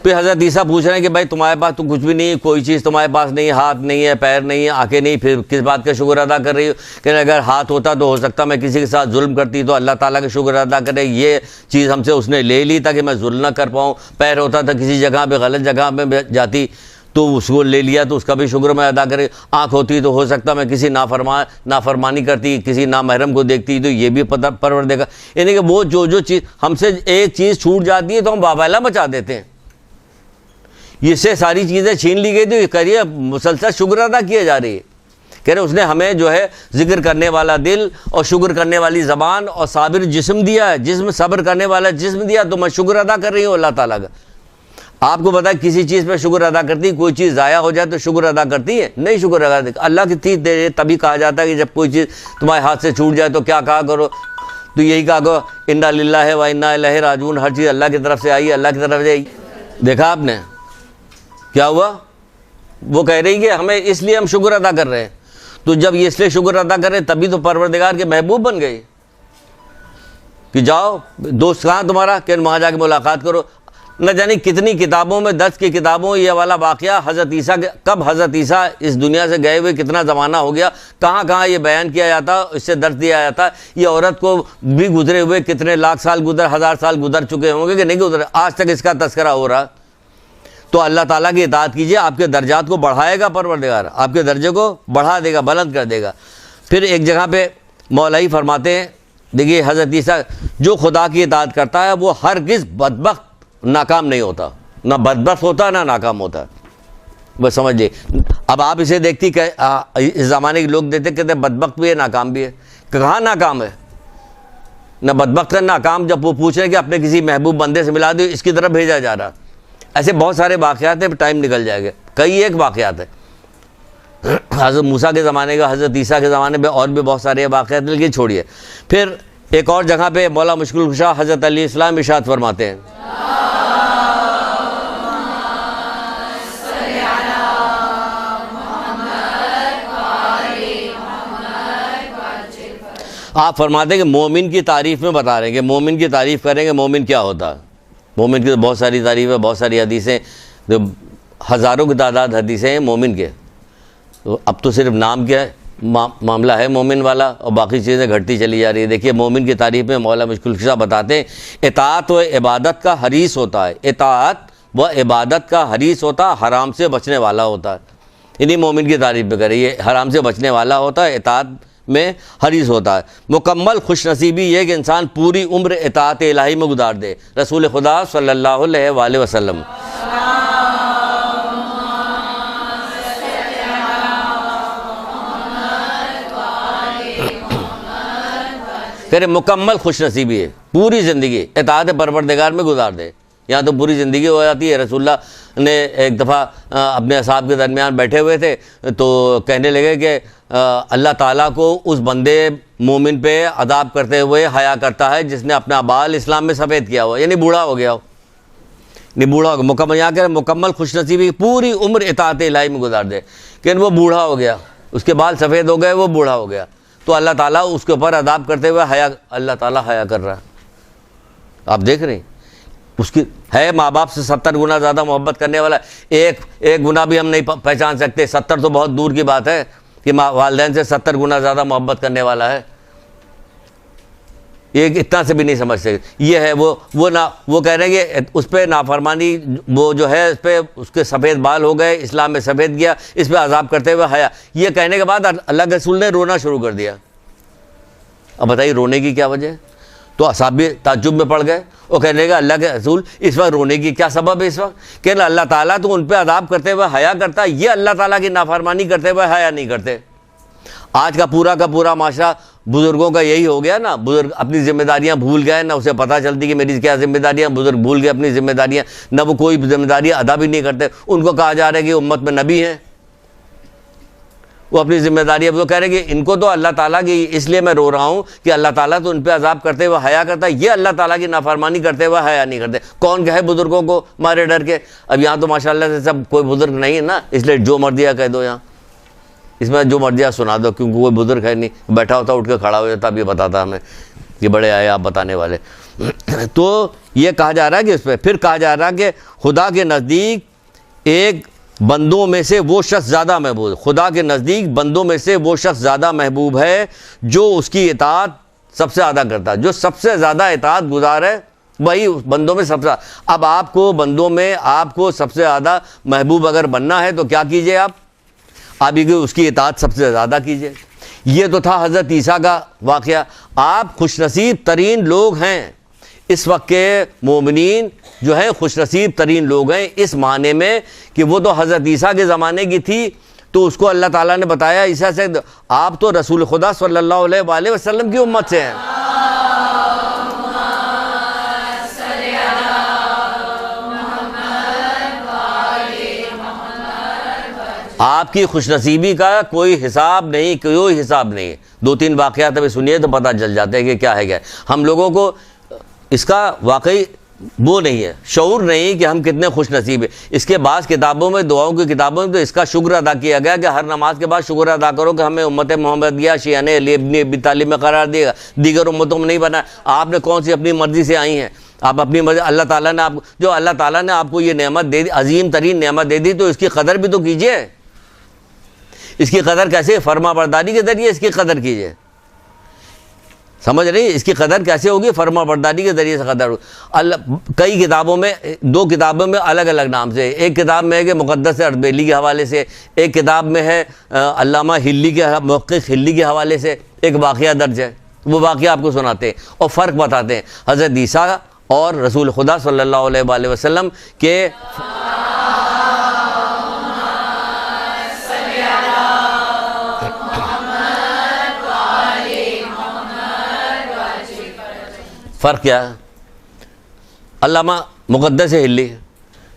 پھر حضرت عیسیٰ پوچھ رہے ہیں کہ بھائی تمہارے پاس تو کچھ بھی نہیں، کوئی چیز تمہارے پاس نہیں، ہاتھ نہیں ہے، پیر نہیں ہے، آنکھیں نہیں، پھر کس بات کا شکر ادا کر رہی ہو؟ کہ اگر ہاتھ ہوتا تو ہو سکتا میں کسی کے ساتھ ظلم کرتی، تو اللہ تعالیٰ کا شکر ادا کرے، یہ چیز ہم سے اس نے لے لی تاکہ میں ظلم نہ کر پاؤں، پیر ہوتا تھا کسی جگہ پہ غلط جگہ پہ جاتی تو اس کو لے لیا تو اس کا بھی شکر میں ادا کرے، آنکھ ہوتی تو ہو سکتا میں کسی نافرمانی کرتی، کسی نامحرم کو دیکھتی تو یہ بھی پروردگار، یعنی کہ وہ جو چیز ہم سے ایک چیز چھوٹ جاتی ہے تو ہم واویلا مچا دیتے ہیں، یہ سے ساری چیزیں چھین لی گئی تو یہ کریے مسلسل شکر ادا کیے جا رہی ہے، کہہ رہے اس نے ہمیں جو ہے ذکر کرنے والا دل اور شکر کرنے والی زبان اور صابر جسم دیا ہے، جسم صبر کرنے والا جسم دیا، تو میں شکر ادا کر رہی ہوں اللہ تعالیٰ کا۔ آپ کو پتا ہے کسی چیز پہ شکر ادا کرتی، کوئی چیز ضائع ہو جائے تو شکر ادا کرتی ہے؟ نہیں شکر ادا کرتی۔ اللہ کی چیز دے تبھی کہا جاتا ہے کہ جب کوئی چیز تمہارے ہاتھ سے چھوٹ جائے تو کیا کہا کرو؟ تو یہی کہا کرو انا للہ و انا الیہ راجعون، ہر چیز اللہ کی طرف سے آئی، اللہ کی طرف سے آئی۔ دیکھا آپ نے کیا ہوا؟ وہ کہہ رہی کہ ہمیں اس لیے ہم شکر ادا کر رہے ہیں، تو جب یہ اس لیے شکر ادا کر رہے ہیں تبھی تو پروردگار کے محبوب بن گئے کہ جاؤ دوست کہاں تمہارا، کہ وہاں جا کے ملاقات کرو۔ نہ جانے کتنی کتابوں میں، 10 کی کتابوں یہ والا واقعہ حضرت عیسیٰ کے، کب حضرت عیسیٰ اس دنیا سے گئے ہوئے کتنا زمانہ ہو گیا، کہاں کہاں یہ بیان کیا جاتا، اس سے درس دیا جاتا۔ یہ عورت کو بھی گزرے ہوئے کتنے لاکھ سال ہزار سال گزر چکے ہوں گے کہ نہیں گزرے، آج تک اس کا تذکرہ ہو رہا۔ تو اللہ تعالیٰ کی اطاعت کیجئے، آپ کے درجات کو بڑھائے گا پروردگار، آپ کے درجے کو بڑھا دے گا، بلند کر دے گا۔ پھر ایک جگہ پہ مولا ہی فرماتے ہیں، دیکھیے حضرت عیسیٰ جو خدا کی اطاعت کرتا ہے وہ ہرگز بدبخت ناکام نہیں ہوتا، نہ بدبخت ہوتا نہ ناکام ہوتا، بس سمجھ لیں۔ اب آپ اسے دیکھتی کہ اس زمانے کے لوگ دیکھتے کہتے ہیں بدبخت بھی ہے ناکام بھی ہے، کہاں ناکام ہے؟ نہ بدبخت ہے ناکام، جب وہ پوچھ رہے ہیں کہ اپنے کسی محبوب بندے سے ملا دو، اس کی طرف بھیجا جا رہا۔ ایسے بہت سارے واقعات ہیں، ٹائم نکل جائے گا، کئی ایک واقعات ہیں حضرت موسیٰ کے زمانے کا، حضرت عیسیٰ کے زمانے میں اور بھی بہت سارے واقعات، لیکن چھوڑیے۔ پھر ایک اور جگہ پہ مولا مشکل کشا حضرت علیہ السلام ارشاد فرماتے ہیں، آپ فرماتے ہیں کہ مومن کی تعریف میں بتا رہے ہیں کہ مومن کی تعریف کریں گے مومن کیا ہوتا ہے۔ مومن کی تو بہت ساری تعریف ہے، بہت ساری حدیثیں، ہزاروں کی تعداد حدیثیں ہیں مومن کے، تو اب تو صرف نام کیا ہے معاملہ ہے مومن والا، اور باقی چیزیں گھٹتی چلی جا رہی ہے۔ دیکھیے مومن کی تعریف میں مولا مشکل کشا بتاتے ہیں، اطاعت و عبادت کا حریص ہوتا ہے، اطاعت و عبادت کا حریص ہوتا ہے، حرام سے بچنے والا ہوتا ہے۔ یعنی مومن کی تعریف میں کرے، یہ حرام سے بچنے والا ہوتا ہے، اطاعت میں حریص ہوتا ہے۔ مکمل خوش نصیبی یہ کہ انسان پوری عمر اطاعت الہی میں گزار دے، رسول خدا صلی اللہ علیہ وآلہ وسلم۔ کہ مکمل خوش نصیبی ہے، پوری زندگی اطاعت پروردگار میں گزار دے، یہاں تو پوری زندگی ہو جاتی ہے۔ رسول اللہ نے ایک دفعہ اپنے اصحاب کے درمیان بیٹھے ہوئے تھے تو کہنے لگے کہ اللہ تعالیٰ کو اس بندے مومن پہ عذاب کرتے ہوئے حیا کرتا ہے جس نے اپنا بال اسلام میں سفید کیا ہوا، یعنی بوڑھا ہو گیا ہو، نہیں بوڑھا ہو گیا، مکمل یہاں کہ مکمل خوش نصیبی پوری عمر اطاعت الہی میں گزار دے، کہ وہ بوڑھا ہو گیا، اس کے بال سفید ہو گئے، وہ بوڑھا ہو گیا، تو اللہ تعالیٰ اس کے اوپر عذاب کرتے ہوئے حیا، اللہ تعالیٰ حیا کر رہا ہے۔ آپ دیکھ رہے ہیں اس کی ہے ماں باپ سے 70 گنا زیادہ محبت کرنے والا، ایک گنا بھی ہم نہیں پہچان سکتے، 70 تو بہت دور کی بات ہے کہ والدین سے 70 گنا زیادہ محبت کرنے والا ہے، ایک اتنا سے بھی نہیں سمجھ سکتے۔ یہ ہے وہ کہہ رہے ہیں کہ اس پہ نافرمانی، وہ جو ہے اس پہ اس کے سفید بال ہو گئے، اسلام میں سفید گیا، اس پہ عذاب کرتے ہوئے حیا، یہ کہنے کے بعد اللہ کے رسول نے رونا شروع کر دیا۔ اب بتائیے رونے کی کیا وجہ ہے؟ تو اصحاب بھی تعجب میں پڑ گئے، وہ کہنے لگا اللہ کے رسول اس وقت رونے کی کیا سبب ہے اس وقت؟ کہ اللہ تعالیٰ تو ان پہ عذاب کرتے ہوئے حیا کرتا ہے، یہ اللہ تعالیٰ کی نافرمانی کرتے ہوئے حیا نہیں کرتے۔ آج کا پورا معاشرہ بزرگوں کا یہی ہو گیا نا، بزرگ اپنی ذمہ داریاں بھول گئے، نہ اسے پتہ چلتی کہ میری کیا ذمہ داریاں، بزرگ بھول گئے اپنی ذمہ داریاں، نہ وہ کوئی ذمہ داریاں ادا بھی نہیں کرتے۔ ان کو کہا جا رہا ہے کہ امت میں نبی ہیں، وہ اپنی ذمہ داری، اب وہ کہہ رہے ہیں کہ ان کو تو اللہ تعالیٰ کی، اس لیے میں رو رہا ہوں کہ اللہ تعالیٰ تو ان پہ عذاب کرتے ہوئے حیا کرتا ہے، یہ اللہ تعالیٰ کی نافرمانی کرتے ہوئے حیا نہیں کرتے۔ کون کہے بزرگوں کو مارے ڈر کے؟ اب یہاں تو ماشاءاللہ سے سب کوئی بزرگ نہیں ہے نا، اس لیے جو مردیا کہہ دو، یہاں اس میں جو مردیا سنا دو، کیونکہ کوئی بزرگ ہے نہیں، بیٹھا ہوتا اٹھ کے کھڑا ہو جاتا، اب یہ بتاتا ہمیں یہ بڑے آئے آپ بتانے والے. تو یہ کہا جا رہا ہے کہ اس پہ پھر کہا جا رہا ہے کہ خدا کے نزدیک ایک بندوں میں سے وہ شخص زیادہ محبوب ہے. خدا کے نزدیک بندوں میں سے وہ شخص زیادہ محبوب ہے جو اس کی اطاعت سب سے زیادہ کرتا ہے. جو سب سے زیادہ اطاعت گزار ہے وہی بندوں میں سب سے. اب آپ کو بندوں میں آپ کو سب سے زیادہ محبوب اگر بننا ہے تو کیا کیجئے آپ اس کی اطاعت سب سے زیادہ کیجئے. یہ تو تھا حضرت عیسیٰ کا واقعہ. آپ خوش نصیب ترین لوگ ہیں اس وقت کے مومنین جو ہیں, خوش نصیب ترین لوگ ہیں اس معنی میں کہ وہ تو حضرت عیسیٰ کے زمانے کی تھی, تو اس کو اللہ تعالیٰ نے بتایا عیسیٰ سے آپ تو رسول خدا صلی اللہ علیہ وآلہ وسلم کی امت سے ہیں. آپ کی خوش نصیبی کا کوئی حساب نہیں, کوئی حساب نہیں. 2-3 واقعات ابھی سنیے تو پتہ چل جاتے ہیں کہ کیا ہے کیا. ہم لوگوں کو اس کا واقعی وہ نہیں ہے, شعور نہیں کہ ہم کتنے خوش نصیب ہیں. اس کے بعض کتابوں میں, دعاؤں کی کتابوں میں تو اس کا شکر ادا کیا گیا کہ ہر نماز کے بعد شکر ادا کرو کہ ہمیں امت محمد یا شیعہ علی ابن ابی طالب میں قرار دے گا, دیگر امتوں میں نہیں بنا. آپ نے کون سی اپنی مرضی سے آئی ہیں, آپ اپنی مرضی. اللہ تعالیٰ نے اللہ تعالیٰ نے آپ کو یہ نعمت دے دی, عظیم ترین نعمت دے دی, تو اس کی قدر بھی تو کیجئے. اس کی قدر کیسے؟ فرما برداری کے ذریعے اس کی قدر کیجئے. سمجھ رہی؟ اس کی قدر کیسے ہوگی؟ فرما برداری کے ذریعے سے قدر. کئی کتابوں میں, 2 کتابوں میں الگ الگ نام سے. ایک کتاب میں ہے کہ مقدس اردبیلی کے حوالے سے, ایک کتاب میں ہے علامہ ہلی کے محقق ہلی کے حوالے سے ایک واقعہ درج ہے. وہ واقعہ آپ کو سناتے ہیں اور فرق بتاتے ہیں حضرت عیسیٰ اور رسول خدا صلی اللہ علیہ وآلہ وسلم کے. فرق کیا ہے؟ علامہ مقدس ہلی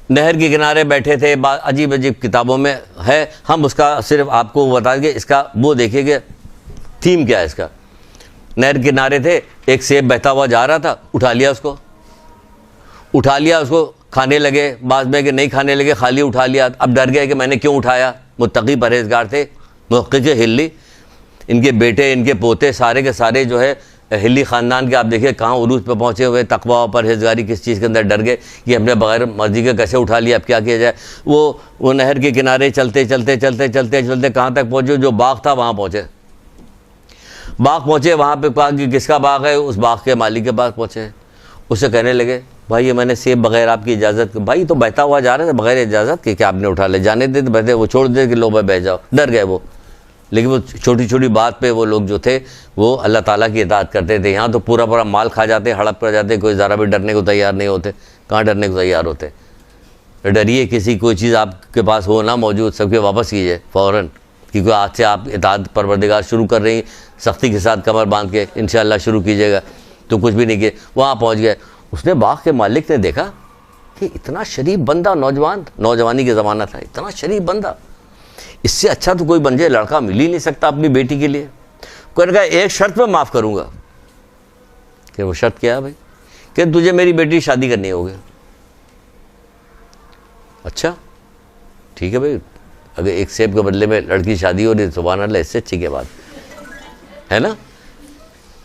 نہر کے کنارے بیٹھے تھے, عجیب عجیب کتابوں میں ہے, ہم اس کا صرف آپ کو بتا دیں کہ اس کا وہ دیکھیں کہ تھیم کیا ہے اس کا. نہر کے کنارے تھے, ایک سیب بہتا ہوا جا رہا تھا, اٹھا لیا اس کو کھانے لگے. بعض میں کہ نہیں کھانے لگے, خالی اٹھا لیا. اب ڈر گئے کہ میں نے کیوں اٹھایا. متقی پرہیزگار تھے محقق ہلی, ان کے بیٹے ان کے پوتے سارے کے سارے جو ہے ہلی خاندان کے. آپ دیکھیں کہاں عروج پہ پہنچے ہوئے, تقویٰ اور پرہیزگاری کس چیز کے اندر. ڈر گئے کہ ہم نے بغیر مرضی کے کیسے اٹھا لیا, اب کیا کیا جائے. وہ نہر کے کنارے چلتے کہاں تک پہنچے, جو باغ تھا وہاں پہنچے. وہاں پہ کہا کہ کس کا باغ ہے, اس باغ کے مالک کے پاس پہنچے. اسے کہنے لگے بھائی یہ میں نے سیب بغیر آپ کی اجازت, بھائی تو بہتا ہوا جا رہا تھا بغیر اجازت کہ آپ نے اٹھا لے, جانے دے تو بہتے, وہ چھوڑ دے کہ لو بھائی بہ جاؤ. ڈر گئے وہ. لیکن وہ چھوٹی چھوٹی بات پہ وہ لوگ جو تھے وہ اللہ تعالیٰ کی اطاعت کرتے تھے. یہاں تو پورا مال کھا جاتے, ہڑپ کر جاتے, کوئی ذرا بھی ڈرنے کو تیار نہیں ہوتے. کہاں ڈرنے کو تیار ہوتے؟ ڈریے کسی کوئی چیز آپ کے پاس ہو نہ موجود, سب کے واپس کیجیے فوراً, کیونکہ آج سے آپ اطاعت پروردگار شروع کر رہی ہیں, سختی کے ساتھ کمر باندھ کے انشاءاللہ شروع کیجیے گا. تو کچھ بھی نہیں کیے, وہاں پہنچ گئے. اس نے باغ کے مالک نے دیکھا کہ اتنا شریف بندہ, نوجوانی کے زمانہ تھا, اتنا شریف بندہ, اس سے اچھا تو کوئی بن جائے لڑکا مل ہی نہیں سکتا اپنی بیٹی کے لیے. کوئی نے کہا ایک شرط پہ معاف کروں گا. کہ وہ شرط کیا ہے بھائی؟ کہ تجھے میری بیٹی شادی کرنی ہوگی. اچھا ٹھیک ہے بھائی, اگر ایک سیب کے بدلے میں لڑکی شادی ہو رہی ہے, سبحان اللہ, اس سے اچھی کی بات ہے نا.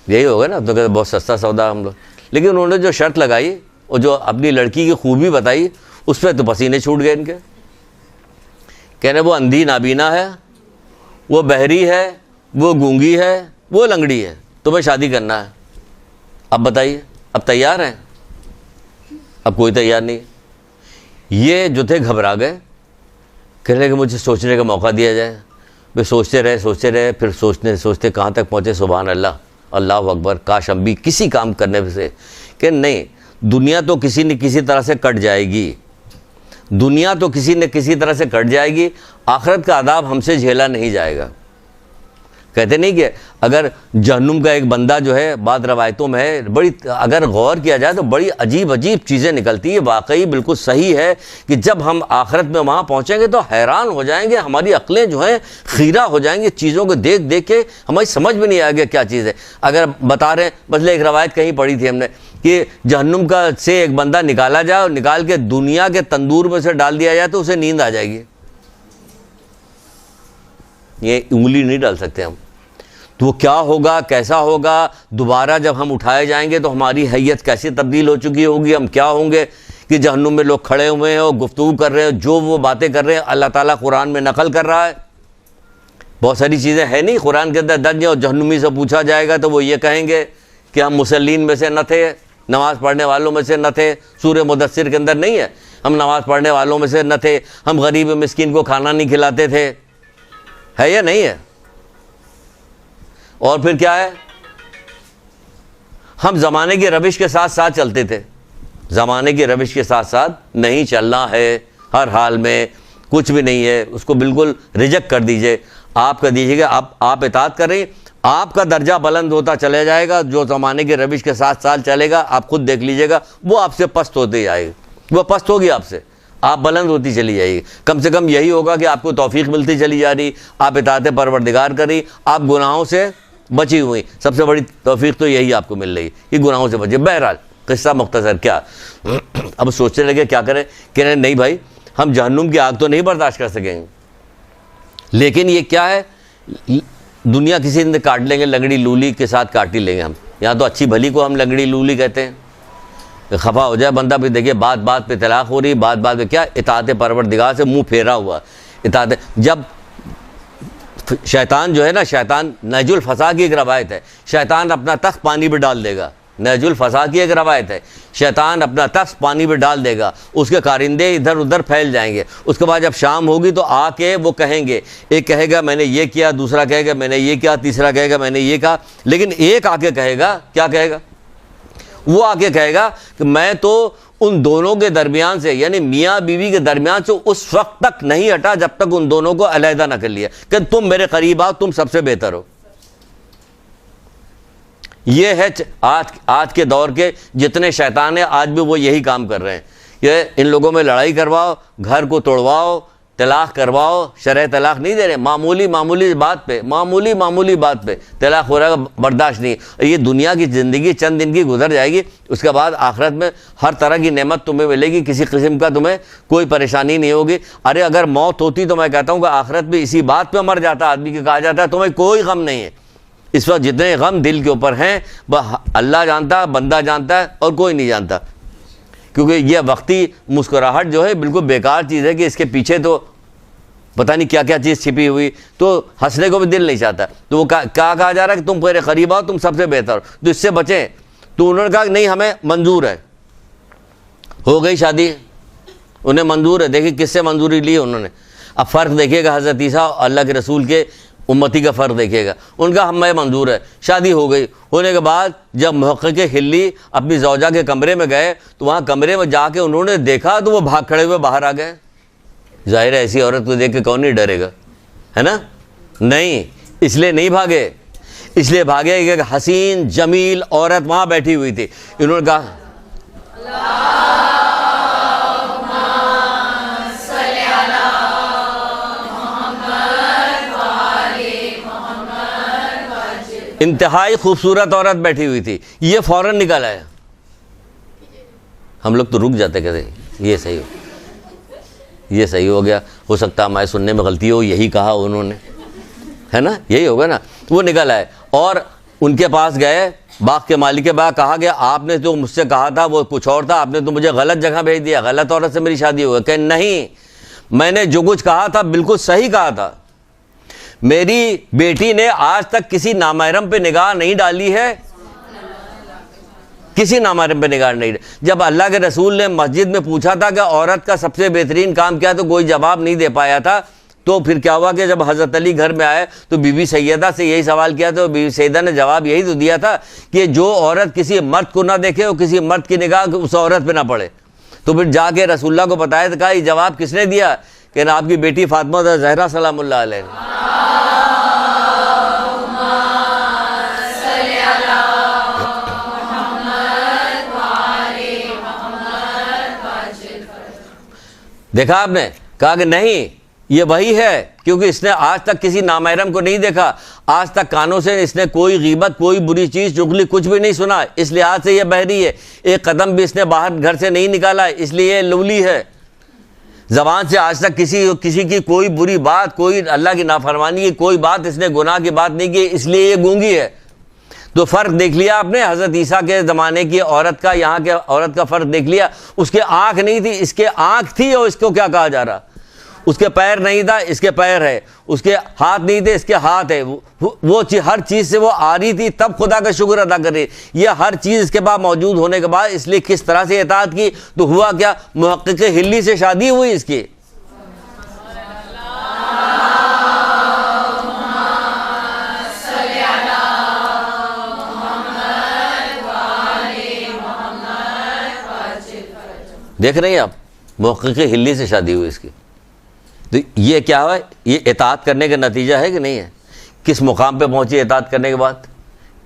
یہی ہوگا نا, تو کہتے بہت سستا سودا ہم لوگ. لیکن انہوں نے جو شرط لگائی اور جو اپنی لڑکی کی خوبی بتائی, اس پہ تو پسینے چھوٹ گئے ان کے. کہنے وہ اندھی نابینا ہے, وہ بہری ہے, وہ گونگی ہے, وہ لنگڑی ہے, تمہیں شادی کرنا ہے. اب بتائیے, اب تیار ہیں؟ اب کوئی تیار نہیں. یہ جو تھے گھبرا گئے, کہنے لگے مجھے سوچنے کا موقع دیا جائے. وہ سوچتے رہے, پھر سوچتے کہاں تک پہنچے, سبحان اللہ, اللہ اکبر, کاش ہم بھی کسی کام کرنے سے. کہ نہیں, دنیا تو کسی نہ کسی طرح سے کٹ جائے گی, دنیا تو کسی نہ کسی طرح سے کٹ جائے گی, آخرت کا عذاب ہم سے جھیلا نہیں جائے گا. کہتے نہیں کہ اگر جہنم کا ایک بندہ جو ہے, بعض روایتوں میں ہے, بڑی اگر غور کیا جائے تو بڑی عجیب چیزیں نکلتی ہیں. واقعی بالکل صحیح ہے کہ جب ہم آخرت میں وہاں پہنچیں گے تو حیران ہو جائیں گے, ہماری عقلیں جو ہیں خیرہ ہو جائیں گے چیزوں کو دیکھ کے, ہماری سمجھ میں نہیں آئے گا کیا چیز ہے. اگر بتا رہے ہیں, مثلا ایک روایت کہیں پڑھی تھی ہم نے کہ جہنم کا سے ایک بندہ نکالا جائے اور نکال کے دنیا کے تندور میں سے ڈال دیا جائے تو اسے نیند آ جائے گی. یہ انگلی نہیں ڈال سکتے ہم. تو وہ کیا ہوگا، کیسا ہوگا، دوبارہ جب ہم اٹھائے جائیں گے تو ہماری حیت کیسے تبدیل ہو چکی ہوگی، ہم کیا ہوں گے کہ جہنم میں لوگ کھڑے ہوئے ہیں اور گفتگو کر رہے ہیں، جو وہ باتیں کر رہے ہیں اللہ تعالیٰ قرآن میں نقل کر رہا ہے. بہت ساری چیزیں ہیں نہیں قرآن کے اندر درج ہیں، اور جہنمی سے پوچھا جائے گا تو وہ یہ کہیں گے کہ ہم مسلین میں سے نہ تھے، نماز پڑھنے والوں میں سے نہ تھے. سورہ مدثر کے اندر نہیں ہے ہم نماز پڑھنے والوں میں سے نہ تھے، ہم غریب مسکین کو کھانا نہیں کھلاتے تھے، ہے یا نہیں ہے؟ اور پھر کیا ہے، ہم زمانے کی روش کے ساتھ ساتھ چلتے تھے. زمانے کی روش کے ساتھ ساتھ نہیں چلنا ہے، ہر حال میں کچھ بھی نہیں ہے، اس کو بالکل ریجیکٹ کر دیجئے. آپ کر دیجیے گا آپ اطاعت کریں، آپ کا درجہ بلند ہوتا چلے جائے گا. جو زمانے کے روش کے ساتھ ساتھ چلے گا آپ خود دیکھ لیجئے گا وہ آپ سے پست ہوتے جائے گا، وہ پست ہوگی آپ سے، آپ بلند ہوتی چلی جائے گی. کم سے کم یہی ہوگا کہ آپ کو توفیق ملتی چلی جا رہی، آپ اطاعت پروردگار کری، آپ گناہوں سے بچی ہوئی. سب سے بڑی توفیق تو یہی آپ کو مل رہی ہے کہ گناہوں سے بچے. بہرحال قصہ مختصر کیا، اب سوچنے لگے کیا کریں، کہہ رہے نہیں بھائی ہم جہنم کی آگ تو نہیں برداشت کر سکیں گے، لیکن یہ کیا ہے، دنیا کسی نے کاٹ لیں گے، لنگڑی لولی کے ساتھ کاٹ ہی لیں گے ہم. یہاں تو اچھی بھلی کو ہم لنگڑی لولی کہتے ہیں. خفا ہو جائے بندہ، پھر دیکھیے بات بات پہ طلاق ہو رہی، بات بات پہ کیا، اطاعت پروردگار سے منہ پھیرا ہوا. اطاعت جب شیطان جو ہے نا، شیطان نہج الفسا کی ایک روایت ہے، شیطان اپنا تخت پانی پہ ڈال دے گا. نہج الفسا کی ایک روایت ہے، شیطان اپنا تخت پانی پہ ڈال دے گا، اس کے کارندے ادھر ادھر پھیل جائیں گے. اس کے بعد جب شام ہوگی تو آ کے وہ کہیں گے، ایک کہے گا میں نے یہ کیا، دوسرا کہے گا میں نے یہ کیا، تیسرا کہے گا میں نے یہ کہا. لیکن ایک آ کے کہے گا، کیا کہے گا، وہ آ کے کہے گا کہ میں تو ان دونوں کے درمیان سے، یعنی میاں بیوی کے درمیان سے اس وقت تک نہیں ہٹا جب تک ان دونوں کو علیحدہ نہ کر لیا، کہ تم میرے قریب آؤ، تم سب سے بہتر ہو. یہ ہے آج کے دور کے جتنے شیطان ہیں، آج بھی وہ یہی کام کر رہے ہیں. یہ ان لوگوں میں لڑائی کرواؤ، گھر کو توڑواؤ، طلاق کرواؤ. شرع طلاق نہیں دے رہے، معمولی بات پہ، معمولی بات پہ طلاق ہو رہا ہے، برداشت نہیں. یہ دنیا کی زندگی چند دن کی گزر جائے گی، اس کے بعد آخرت میں ہر طرح کی نعمت تمہیں ملے گی، کسی قسم کا تمہیں کوئی پریشانی نہیں ہوگی. ارے اگر موت ہوتی تو میں کہتا ہوں کہ آخرت بھی اسی بات پہ مر جاتا آدمی، کہ کہا جاتا ہے تمہیں کوئی غم نہیں ہے. اس وقت جتنے غم دل کے اوپر ہیں وہ اللہ جانتا ہے، بندہ جانتا ہے، اور کوئی نہیں جانتا. کیونکہ یہ وقتی مسکراہٹ جو ہے بالکل بیکار چیز ہے، کہ اس کے پیچھے تو پتہ نہیں کیا کیا چیز چھپی ہوئی، تو ہنسنے کو بھی دل نہیں چاہتا. تو وہ کیا کہا جا رہا ہے کہ تم میرے قریب آؤ، تم سب سے بہتر ہو، تو اس سے بچیں. تو انہوں نے کہا کہ نہیں ہمیں منظور ہے. ہو گئی شادی، انہیں منظور ہے. دیکھیے کس سے منظوری لی انہوں نے. اب فرق دیکھیے گا حضرت عیسیٰ اور اللہ کے رسول کے امتی کا فرق دیکھیے گا. ان کا ہمیں منظور ہے. شادی ہو گئی، ہونے کے بعد جب محقق ہلی اپنی زوجہ کے کمرے میں گئے تو وہاں کمرے میں جا کے انہوں نے دیکھا تو وہ بھاگ کھڑے ہوئے باہر آ گئے. ظاہر ہے ایسی عورت کو دیکھ کے کون نہیں ڈرے گا، ہے نا؟ نہیں، اس لیے نہیں بھاگے، اس لیے بھاگے کہ حسین جمیل عورت وہاں بیٹھی ہوئی تھی. انہوں نے کہا انتہائی خوبصورت عورت بیٹھی ہوئی تھی. یہ فوراً نکل آیا. ہم لوگ تو رک جاتے، کہتے یہ صحیح ہو، یہ صحیح ہو گیا، ہو سکتا ہے ہمارے سننے میں غلطی ہو، یہی کہا انہوں نے، ہے نا، یہی ہوگا نا. وہ نکل آئے اور ان کے پاس گئے، باغ کے مالک کے باغ. کہا گیا آپ نے جو مجھ سے کہا تھا وہ کچھ اور تھا، آپ نے تو مجھے غلط جگہ بھیج دیا، غلط عورت سے میری شادی ہو گئی. کہ نہیں، میں نے جو کچھ کہا تھا بالکل صحیح کہا تھا. میری بیٹی نے آج تک کسی نامحرم پہ نگاہ نہیں ڈالی ہے، کسی نامحرم پہ نگاہ نہیں ڈالی. جب اللہ کے رسول نے مسجد میں پوچھا تھا کہ عورت کا سب سے بہترین کام کیا، تو کوئی جواب نہیں دے پایا تھا. تو پھر کیا ہوا کہ جب حضرت علی گھر میں آئے تو بی بی سیدہ سے یہی سوال کیا، تو بی بی سیدہ نے جواب یہی تو دیا تھا کہ جو عورت کسی مرد کو نہ دیکھے اور کسی مرد کی نگاہ اس عورت پہ نہ پڑے. تو پھر جا کے رسول اللہ کو بتایا تو کہا یہ جواب کس نے دیا، کہ آپ کی بیٹی فاطمہ زہرا سلام اللہ علیہ. دیکھا آپ نے، کہا کہ نہیں یہ وہی ہے، کیونکہ اس نے آج تک کسی نامحرم کو نہیں دیکھا، آج تک کانوں سے اس نے کوئی غیبت، کوئی بری چیز، چغلی کچھ بھی نہیں سنا، اس لحاظ سے یہ بحری ہے. ایک قدم بھی اس نے باہر گھر سے نہیں نکالا، اس لیے یہ لولی ہے. زبان سے آج تک کسی کی کوئی بری بات، کوئی اللہ کی نافرمانی کی کوئی بات، اس نے گناہ کی بات نہیں کی، اس لیے یہ گونگی ہے۔ تو فرق دیکھ لیا آپ نے حضرت عیسیٰ کے زمانے کی عورت کا، یہاں کے عورت کا فرق دیکھ لیا۔ اس کے آنکھ نہیں تھی، اس کے آنکھ تھی، اور اس کو کیا کہا جا رہا؟ اس کے پیر نہیں تھا، اس کے پیر ہے۔ اس کے ہاتھ نہیں تھے، اس کے ہاتھ ہے۔ وہ ہر چیز سے وہ آ رہی تھی، تب خدا کا شکر ادا کر رہی۔ یہ ہر چیز اس کے بعد موجود ہونے کے بعد اس لیے کس طرح سے اطاعت کی؟ تو ہوا کیا؟ محقق ہلی سے شادی ہوئی اس کی۔ دیکھ رہے ہیں آپ، محقق ہلی سے شادی ہوئی اس کی۔ تو یہ کیا ہے؟ یہ اطاعت کرنے کا نتیجہ ہے کہ نہیں ہے؟ کس مقام پہ پہنچی اطاعت کرنے کے بعد؟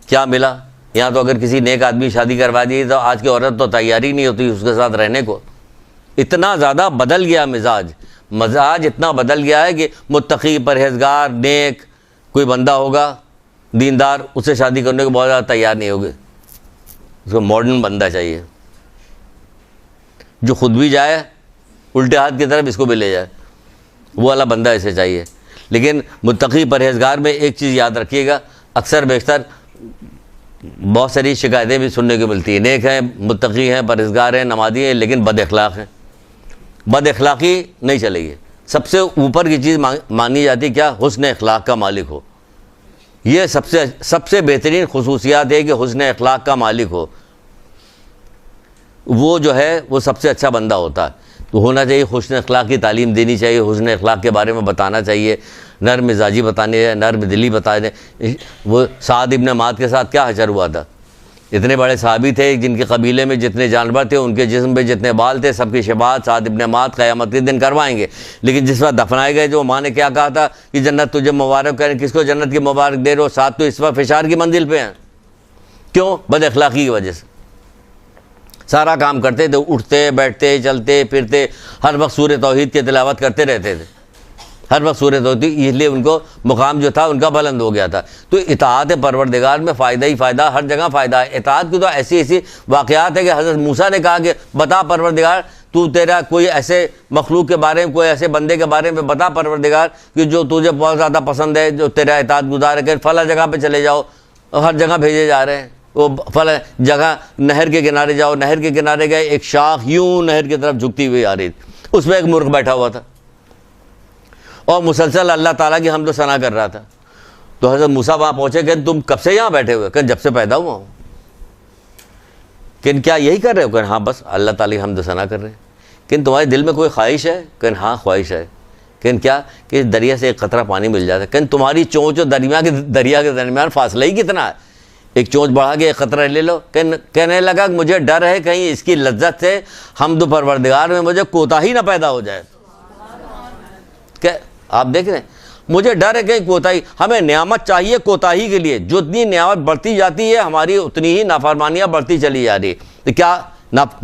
کیا ملا؟ یہاں تو اگر کسی نیک آدمی شادی کروا دی تو آج کی عورت تو تیاری نہیں ہوتی اس کے ساتھ رہنے کو۔ اتنا زیادہ بدل گیا مزاج اتنا بدل گیا ہے کہ متقی، پرہیزگار، نیک کوئی بندہ ہوگا دیندار، اس سے شادی کرنے کو بہت زیادہ تیار نہیں ہوگے۔ اس کو ماڈرن بندہ چاہیے جو خود بھی جائے الٹے ہاتھ کی طرف اس کو بھی لے جائے، وہ والا بندہ ایسے چاہیے۔ لیکن متقی پرہیزگار میں ایک چیز یاد رکھیے گا، اکثر بیشتر بہت ساری شکایتیں بھی سننے کو ملتی ہیں، نیک ہیں، متقی ہیں، پرہیزگار ہیں، نمازی ہیں، لیکن بد اخلاق ہیں۔ بد اخلاقی نہیں چلے گی۔ سب سے اوپر کی چیز مانی جاتی ہے کیا؟ حسن اخلاق کا مالک ہو۔ یہ سب سے بہترین خصوصیات ہے کہ حسن اخلاق کا مالک ہو۔ وہ جو ہے وہ سب سے اچھا بندہ ہوتا ہے۔ تو ہونا چاہیے، حسن اخلاق کی تعلیم دینی چاہیے، حسن اخلاق کے بارے میں بتانا چاہیے، نرم مزاجی بتانے، نرم دلی بتانے۔ وہ سعد ابن معاذ کے ساتھ کیا حشر ہوا تھا؟ اتنے بڑے صحابی تھے، جن کے قبیلے میں جتنے جانور تھے، ان کے جسم پہ جتنے بال تھے، سب کی شفاعت سعد ابن معاذ قیامت کے دن کروائیں گے۔ لیکن جس وقت دفنائے گئے، جو ماں نے کیا کہا تھا کہ جنت تجھے مبارک کریں، کس کو جنت کی مبارک دے رہے ہو؟ سعد تو اس وقت فشار کی منزل پہ ہیں۔ کیوں؟ بد اخلاقی کی وجہ سے۔ سارا کام کرتے تھے، اٹھتے بیٹھتے چلتے پھرتے، ہر وقت سورہ توحید کی تلاوت کرتے رہتے تھے، ہر وقت سورہ توحید، اس لیے ان کو مقام جو تھا ان کا بلند ہو گیا تھا۔ تو اطاعت پروردگار میں فائدہ ہی فائدہ، ہر جگہ فائدہ ہے۔ اطاعت کی تو ایسی واقعات ہے کہ حضرت موسیٰ نے کہا کہ بتا پروردگار، تو تیرا کوئی ایسے مخلوق کے بارے میں، کوئی ایسے بندے کے بارے میں بتا پروردگار کہ جو تجھے بہت زیادہ پسند ہے، جو تیرا اطاعت گزار ہے، کہ فلاں جگہ پہ چلے جاؤ۔ ہر جگہ بھیجے جا رہے ہیں، وہ فلاں جگہ نہر کے کنارے جاؤ، نہر کے کنارے گئے، ایک شاخ یوں نہر کی طرف جھکتی ہوئی آ رہی تھی، اس میں ایک مرغ بیٹھا ہوا تھا اور مسلسل اللہ تعالیٰ کی حمد و ثنا کر رہا تھا۔ تو حضرت موسیٰ وہاں پہنچے کہ تم کب سے یہاں بیٹھے ہوئے؟ کہ جب سے پیدا ہوا ہوں۔ کہ کیا یہی کر رہے ہو؟ کہ ہاں بس اللہ تعالیٰ کی حمد و ثنا کر رہے ہیں۔ کہ تمہارے دل میں کوئی خواہش ہے؟ کہ ہاں خواہش ہے۔ کہ کیا؟ کہ دریا سے ایک قطرہ پانی مل جاتا ہے۔ کہ تمہاری چونچ اور دریا کے درمیان فاصلہ ہی کتنا ہے؟ ایک چونچ بڑھا کے ایک قطرہ لے لو۔ کہنے لگا کہ مجھے ڈر ہے کہیں اس کی لذت سے حمد و پروردگار میں مجھے کوتاہی نہ پیدا ہو جائے۔ کہ آپ دیکھ رہے ہیں، مجھے ڈر ہے کہیں کوتاہی۔ ہمیں نعمت چاہیے کوتاہی کے لیے، جتنی نعمت بڑھتی جاتی ہے ہماری اتنی ہی نافرمانیاں بڑھتی چلی جا رہی ہے۔ تو کیا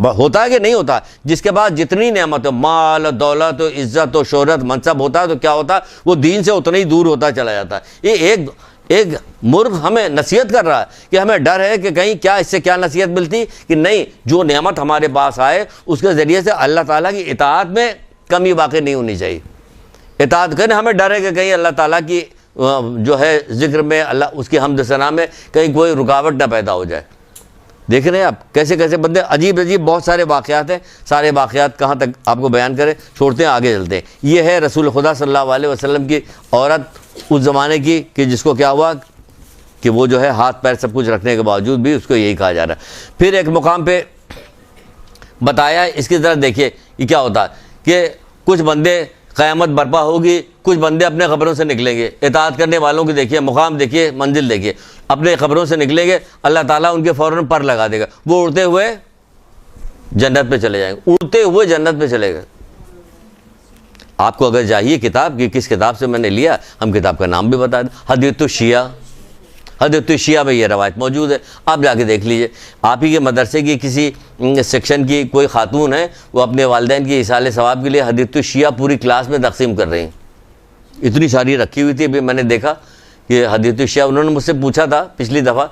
ہوتا ہے کہ نہیں ہوتا؟ جس کے بعد جتنی نعمت ہو، مال، دولت، عزت و شہرت، منصب ہوتا ہے، تو کیا ہوتا ہے؟ وہ دین سے اتنا ہی دور ہوتا چلا جاتا ہے۔ یہ ایک مرغ ہمیں نصیحت کر رہا ہے کہ ہمیں ڈر ہے کہ کہیں کیا اس سے کیا نصیحت ملتی کہ نہیں، جو نعمت ہمارے پاس آئے اس کے ذریعے سے اللہ تعالیٰ کی اطاعت میں کمی واقع نہیں ہونی چاہیے۔ اطاعت کرنے ہمیں ڈر ہے کہ کہیں اللہ تعالیٰ کی جو ہے ذکر میں، اللہ اس کی حمد ثنا میں کہیں کوئی رکاوٹ نہ پیدا ہو جائے۔ دیکھ رہے ہیں آپ کیسے کیسے بندے، عجیب بہت سارے واقعات ہیں۔ سارے واقعات کہاں تک آپ کو بیان کریں، چھوڑتے ہیں آگے چلتے ہیں۔ یہ ہے رسول خدا صلی اللہ علیہ وسلم کی عورت اس زمانے کی، کہ جس کو کیا ہوا کہ وہ جو ہے ہاتھ پیر سب کچھ رکھنے کے باوجود بھی اس کو یہی کہا جا رہا ہے۔ پھر ایک مقام پہ بتایا، اس کی طرف دیکھیے یہ کیا ہوتا ہے کہ کچھ بندے، قیامت برپا ہوگی، کچھ بندے اپنے قبروں سے نکلیں گے۔ اطاعت کرنے والوں کی دیکھیے مقام، دیکھیے منزل، دیکھیے اپنے قبروں سے نکلیں گے، اللہ تعالیٰ ان کے فوراً پر لگا دے گا، وہ اڑتے ہوئے جنت پہ چلے جائیں گے، اڑتے ہوئے جنت پہ چلے گئے۔ آپ کو اگر چاہیے کتاب کی کس کتاب سے میں نے لیا، ہم کتاب کا نام بھی بتا دیں، حدیث الشیعہ۔ حدیث الشیعہ میں یہ روایت موجود ہے، آپ جا کے دیکھ لیجئے۔ آپ ہی کے مدرسے کی کسی سیکشن کی کوئی خاتون ہے، وہ اپنے والدین کی ایصال ثواب کے لیے حدیث الشیعہ پوری کلاس میں تقسیم کر رہی ہیں۔ اتنی ساری رکھی ہوئی تھی، ابھی میں نے دیکھا کہ حدیث الشیعہ، انہوں نے مجھ سے پوچھا تھا پچھلی دفعہ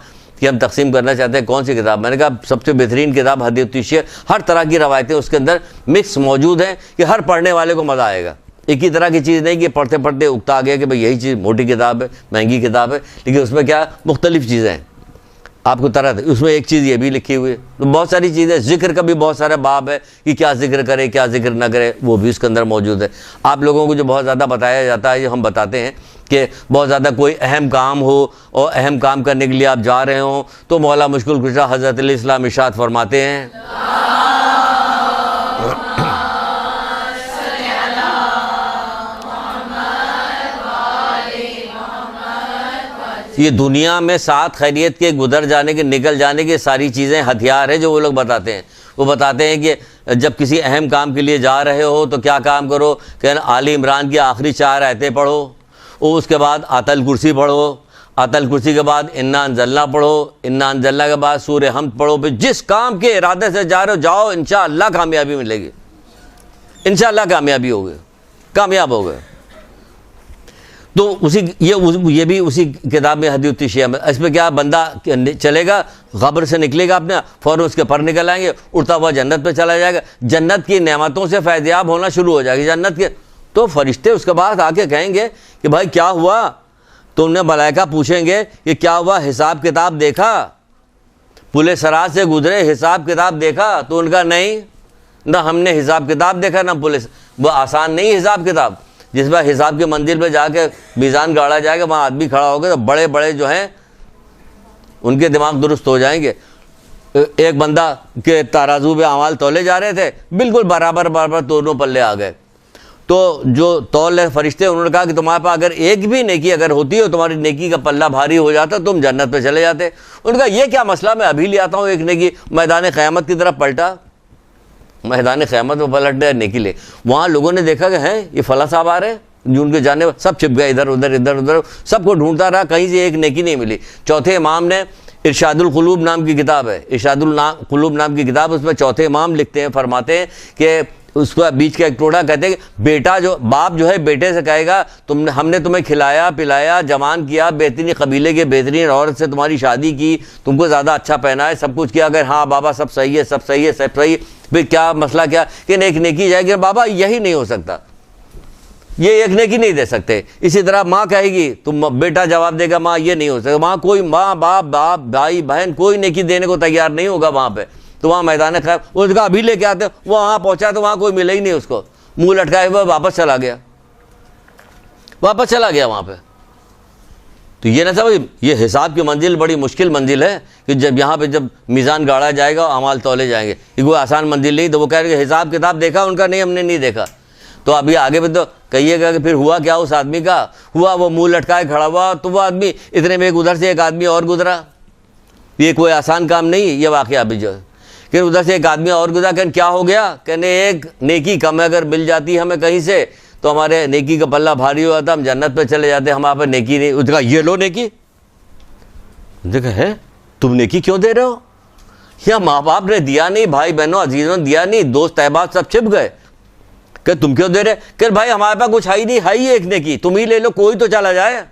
کہ ہم تقسیم کرنا چاہتے ہیں کون سی کتاب. میں نے کہا سب سے بہترین کتاب حدیث التشیع، ہر طرح کی روایتیں اس کے اندر مکس موجود ہیں کہ ہر پڑھنے والے کو مزہ آئے گا. ایک ہی طرح کی چیز نہیں کہ پڑھتے پڑھتے اکتا آ گیا کہ بھئی یہی چیز موٹی کتاب ہے، مہنگی کتاب ہے، لیکن اس میں کیا مختلف چیزیں ہیں. آپ کو طرح اس میں ایک چیز یہ بھی لکھی ہوئی ہے. تو بہت ساری چیزیں، ذکر کا بھی بہت سارے باب ہے کہ کیا ذکر کرے کیا ذکر نہ کرے، وہ بھی اس کے اندر موجود ہے. آپ لوگوں کو جو بہت زیادہ بتایا جاتا ہے، جو ہم بتاتے ہیں کہ بہت زیادہ کوئی اہم کام ہو اور اہم کام کرنے کے لیے آپ جا رہے ہوں تو مولا مشکل کشا حضرت علیہ السلام ارشاد فرماتے ہیں یہ دنیا میں 7 خیریت کے گزر جانے کے نکل جانے کے ساری چیزیں ہتھیار ہیں جو وہ لوگ بتاتے ہیں. وہ بتاتے ہیں کہ جب کسی اہم کام کے لیے جا رہے ہو تو کیا کام کرو کہ آل عمران کی آخری 4 آیتیں پڑھو، اور اس کے بعد آیت الکرسی پڑھو، آیت الکرسی کے بعد انا انزلنا پڑھو، انا انزلنا کے بعد سورہ حمد پڑھو. پھر جس کام کے ارادے سے جا رہے ہو جاؤ، انشاءاللہ کامیابی ملے گی، انشاءاللہ کامیابی ہوگی، کامیاب ہو گئے. تو یہ بھی اسی کتاب میں حدیث التشیع میں. اس میں کیا بندہ چلے گا، قبر سے نکلے گا اپنے، فوراً اس کے پر نکل آئیں گے، اڑتا ہوا جنت پہ چلا جائے گا. جنت کی نعمتوں سے فیضیاب ہونا شروع ہو جائے گی جنت کے. تو فرشتے اس کے بعد آ کے کہیں گے کہ بھائی کیا ہوا؟ تو انہیں ملائکہ پوچھیں گے کہ کیا ہوا، حساب کتاب دیکھا، پل صراط سے گزرے، حساب کتاب دیکھا؟ تو ان کا نہیں، نہ ہم نے حساب کتاب دیکھا نہ وہ آسان نہیں حساب کتاب. جس بار حساب کی منزل پہ جا کے میزان گاڑا جائے گا، وہاں آدمی کھڑا ہوگا تو بڑے بڑے جو ہیں ان کے دماغ درست ہو جائیں گے. ایک بندہ کے ترازو پہ اعمال تولے جا رہے تھے، بالکل برابر دونوں پلے آ گئے. تو جو تول فرشتے انہوں نے کہا کہ تمہارے پاس اگر ایک بھی نیکی اگر ہوتی ہے، تمہاری نیکی کا پلہ بھاری ہو جاتا تم جنت پہ چلے جاتے. انہوں نے کہا یہ کیا مسئلہ، میں ابھی لے آتا ہوں ایک نیکی. میدان قیامت کی طرف پلٹا، میدان قیامت میں پلٹ گئے نیکی لے. وہاں لوگوں نے دیکھا کہ ہیں یہ فلاں صاحب آ رہے ہیں، جو ان کے جانے سب چھپ گئے ادھر ادھر، سب کو ڈھونڈتا رہا، کہیں سے ایک نیکی نہیں ملی. چوتھے امام نے ارشاد القلوب نام کی کتاب ہے، ارشاد القلوب نام کی کتاب، اس میں چوتھے امام لکھتے ہیں، فرماتے ہیں کہ اس کو بیچ کا ایک ٹوٹا کہتے ہیں کہ بیٹا جو باپ جو ہے بیٹے سے کہے گا ہم نے تمہیں کھلایا پلایا جوان کیا، بہترین قبیلے کے بہترین عورت سے تمہاری شادی کی، تم کو زیادہ اچھا پہنا ہے، سب کچھ کیا، اگر ہاں بابا سب صحیح ہے سب صحیح ہے سب صحیح، پھر کیا مسئلہ کیا کہ ایک نیکی جائے گی، بابا یہی نہیں ہو سکتا، یہ ایک نیکی نہیں دے سکتے. اسی طرح ماں کہے گی، تم بیٹا جواب دے گا ماں یہ نہیں ہو سکتا، وہاں کوئی ماں باپ بھائی بہن کوئی نیکی دینے کو تیار نہیں ہوگا وہاں پہ. تو وہاں میدان خیر اس کا ابھی لے کے آتے، وہ وہاں پہنچا تو وہاں کوئی ملے ہی نہیں اس کو، منہ لٹکائے ہوا واپس چلا گیا وہاں پہ. تو یہ نہ سمجھ، یہ حساب کی منزل بڑی مشکل منزل ہے کہ جب یہاں پہ جب میزان گاڑا جائے گا اعمال تولے جائیں گے، یہ کوئی آسان منزل نہیں. تو وہ کہہ رہے کہ حساب کتاب دیکھا، ان کا نہیں ہم نے نہیں دیکھا. تو ابھی آگے پہ تو کہیے گا کہ پھر ہوا کیا اس آدمی کا، ہوا وہ منہ لٹکائے کھڑا ہوا، تو وہ آدمی اتنے میں ادھر سے ایک آدمی اور گزرا. یہ کوئی آسان کام نہیں یہ واقعہ ابھی جو ہے کہ ادھر سے ایک آدمی اور گزرا. کہ کیا ہو گیا، کہنے ایک نیکی کم اگر مل جاتی ہمیں کہیں سے تو ہمارے نیکی کا پلہ بھاری ہوا تھا، ہم جنت پہ چلے جاتے، ہمارے پہ نیکی نہیں. اس نے کہا یہ لو نیکی. دیکھا ہے تم نیکی کیوں دے رہے ہو، یا ماں باپ نے دیا نہیں، بھائی بہنوں عزیزوں نے دیا نہیں، دوست احباب سب چھپ گئے، کہ تم کیوں دے رہے، کہ بھائی ہمارے پاس کچھ ہے ہی نہیں، ہے ہی ایک نیکی، تم ہی لے لو کوئی تو چلا جائے.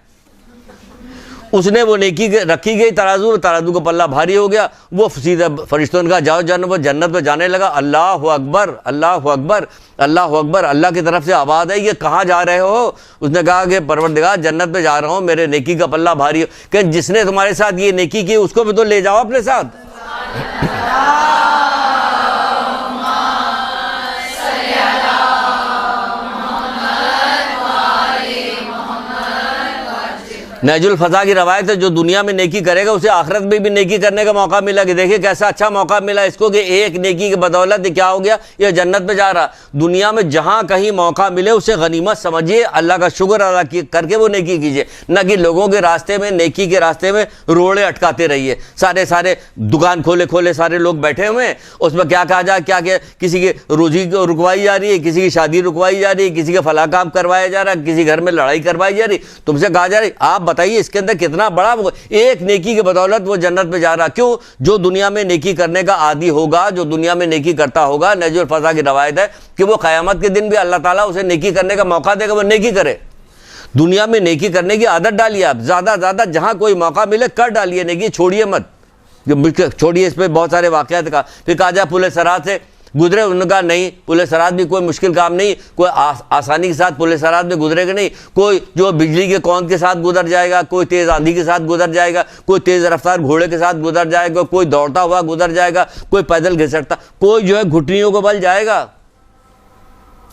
اس نے وہ نیکی رکھی گئی ترازو کا پلہ بھاری ہو گیا. وہ سیدھا فرشتوں نے کہا جاؤ جنت، وہ جنت پہ جانے لگا. اللہ اکبر اللہ اکبر اللہ اکبر، اللہ کی طرف سے آواز ہے یہ کہاں جا رہے ہو؟ اس نے کہا کہ پروردگار جنت پہ جا رہا ہوں، میرے نیکی کا پلہ بھاری ہو. کہ جس نے تمہارے ساتھ یہ نیکی کی اس کو بھی تو لے جاؤ اپنے ساتھ. نہج الفضا کی روایت ہے جو دنیا میں نیکی کرے گا اسے آخرت میں بھی نیکی کرنے کا موقع ملا. کہ دیکھیں کیسا اچھا موقع ملا اس کو کہ ایک نیکی کی بدولت کیا ہو گیا، یہ جنت پہ جا رہا. دنیا میں جہاں کہیں موقع ملے اسے غنیمت سمجھیے، اللہ کا شکر ادا کر کے وہ نیکی کیجیے، نہ کہ لوگوں کے راستے میں نیکی کے راستے میں روڑے اٹکاتے رہیے. سارے دکان کھولے سارے لوگ بیٹھے ہوئے ہیں، اس میں کیا کہا جائے، کیا کہ کسی کی روزی رکوائی جا رہی ہے، کسی کی شادی رکوائی جا رہی ہے، کسی کا فلاں کام کروایا جا رہا ہے، کسی گھر میں لڑائی کروائی جا رہی. تم سے کہا جا رہی آپ بتائیے اس کے اندر کتنا بڑا ایک نیکی کی بدولت وہ جنت پہ جا رہا. کیوں؟ جو دنیا میں نیکی کرنے کا عادی ہوگا، جو دنیا میں نیکی کرتا ہوگا، نہج الفضا کی روایت ہے کہ وہ قیامت کے دن بھی اللہ تعالیٰ اسے نیکی کرنے کا موقع دے گا، وہ نیکی کرے. دنیا میں نیکی کرنے کی عادت ڈالیے آپ، زیادہ جہاں کوئی موقع ملے کر ڈالیے نیکی، چھوڑیے مت. چھوڑیے اس پہ بہت سارے واقعات کہا. پھر کہا جائے پل صراط سے گزرے, انہوں نے کہا نہیں, پل صراط بھی کوئی مشکل کام نہیں, کوئی آسانی کے ساتھ پل صراط میں گزرے گا نہیں. کوئی جو بجلی کے کون کے ساتھ گزر جائے گا, کوئی تیز آندھی کے ساتھ گزر جائے گا, کوئی تیز رفتار گھوڑے کے ساتھ گزر جائے گا, کوئی دوڑتا ہوا گزر جائے گا, کوئی پیدل گھسٹتا, کوئی جو ہے گھٹنیوں کو بل جائے گا.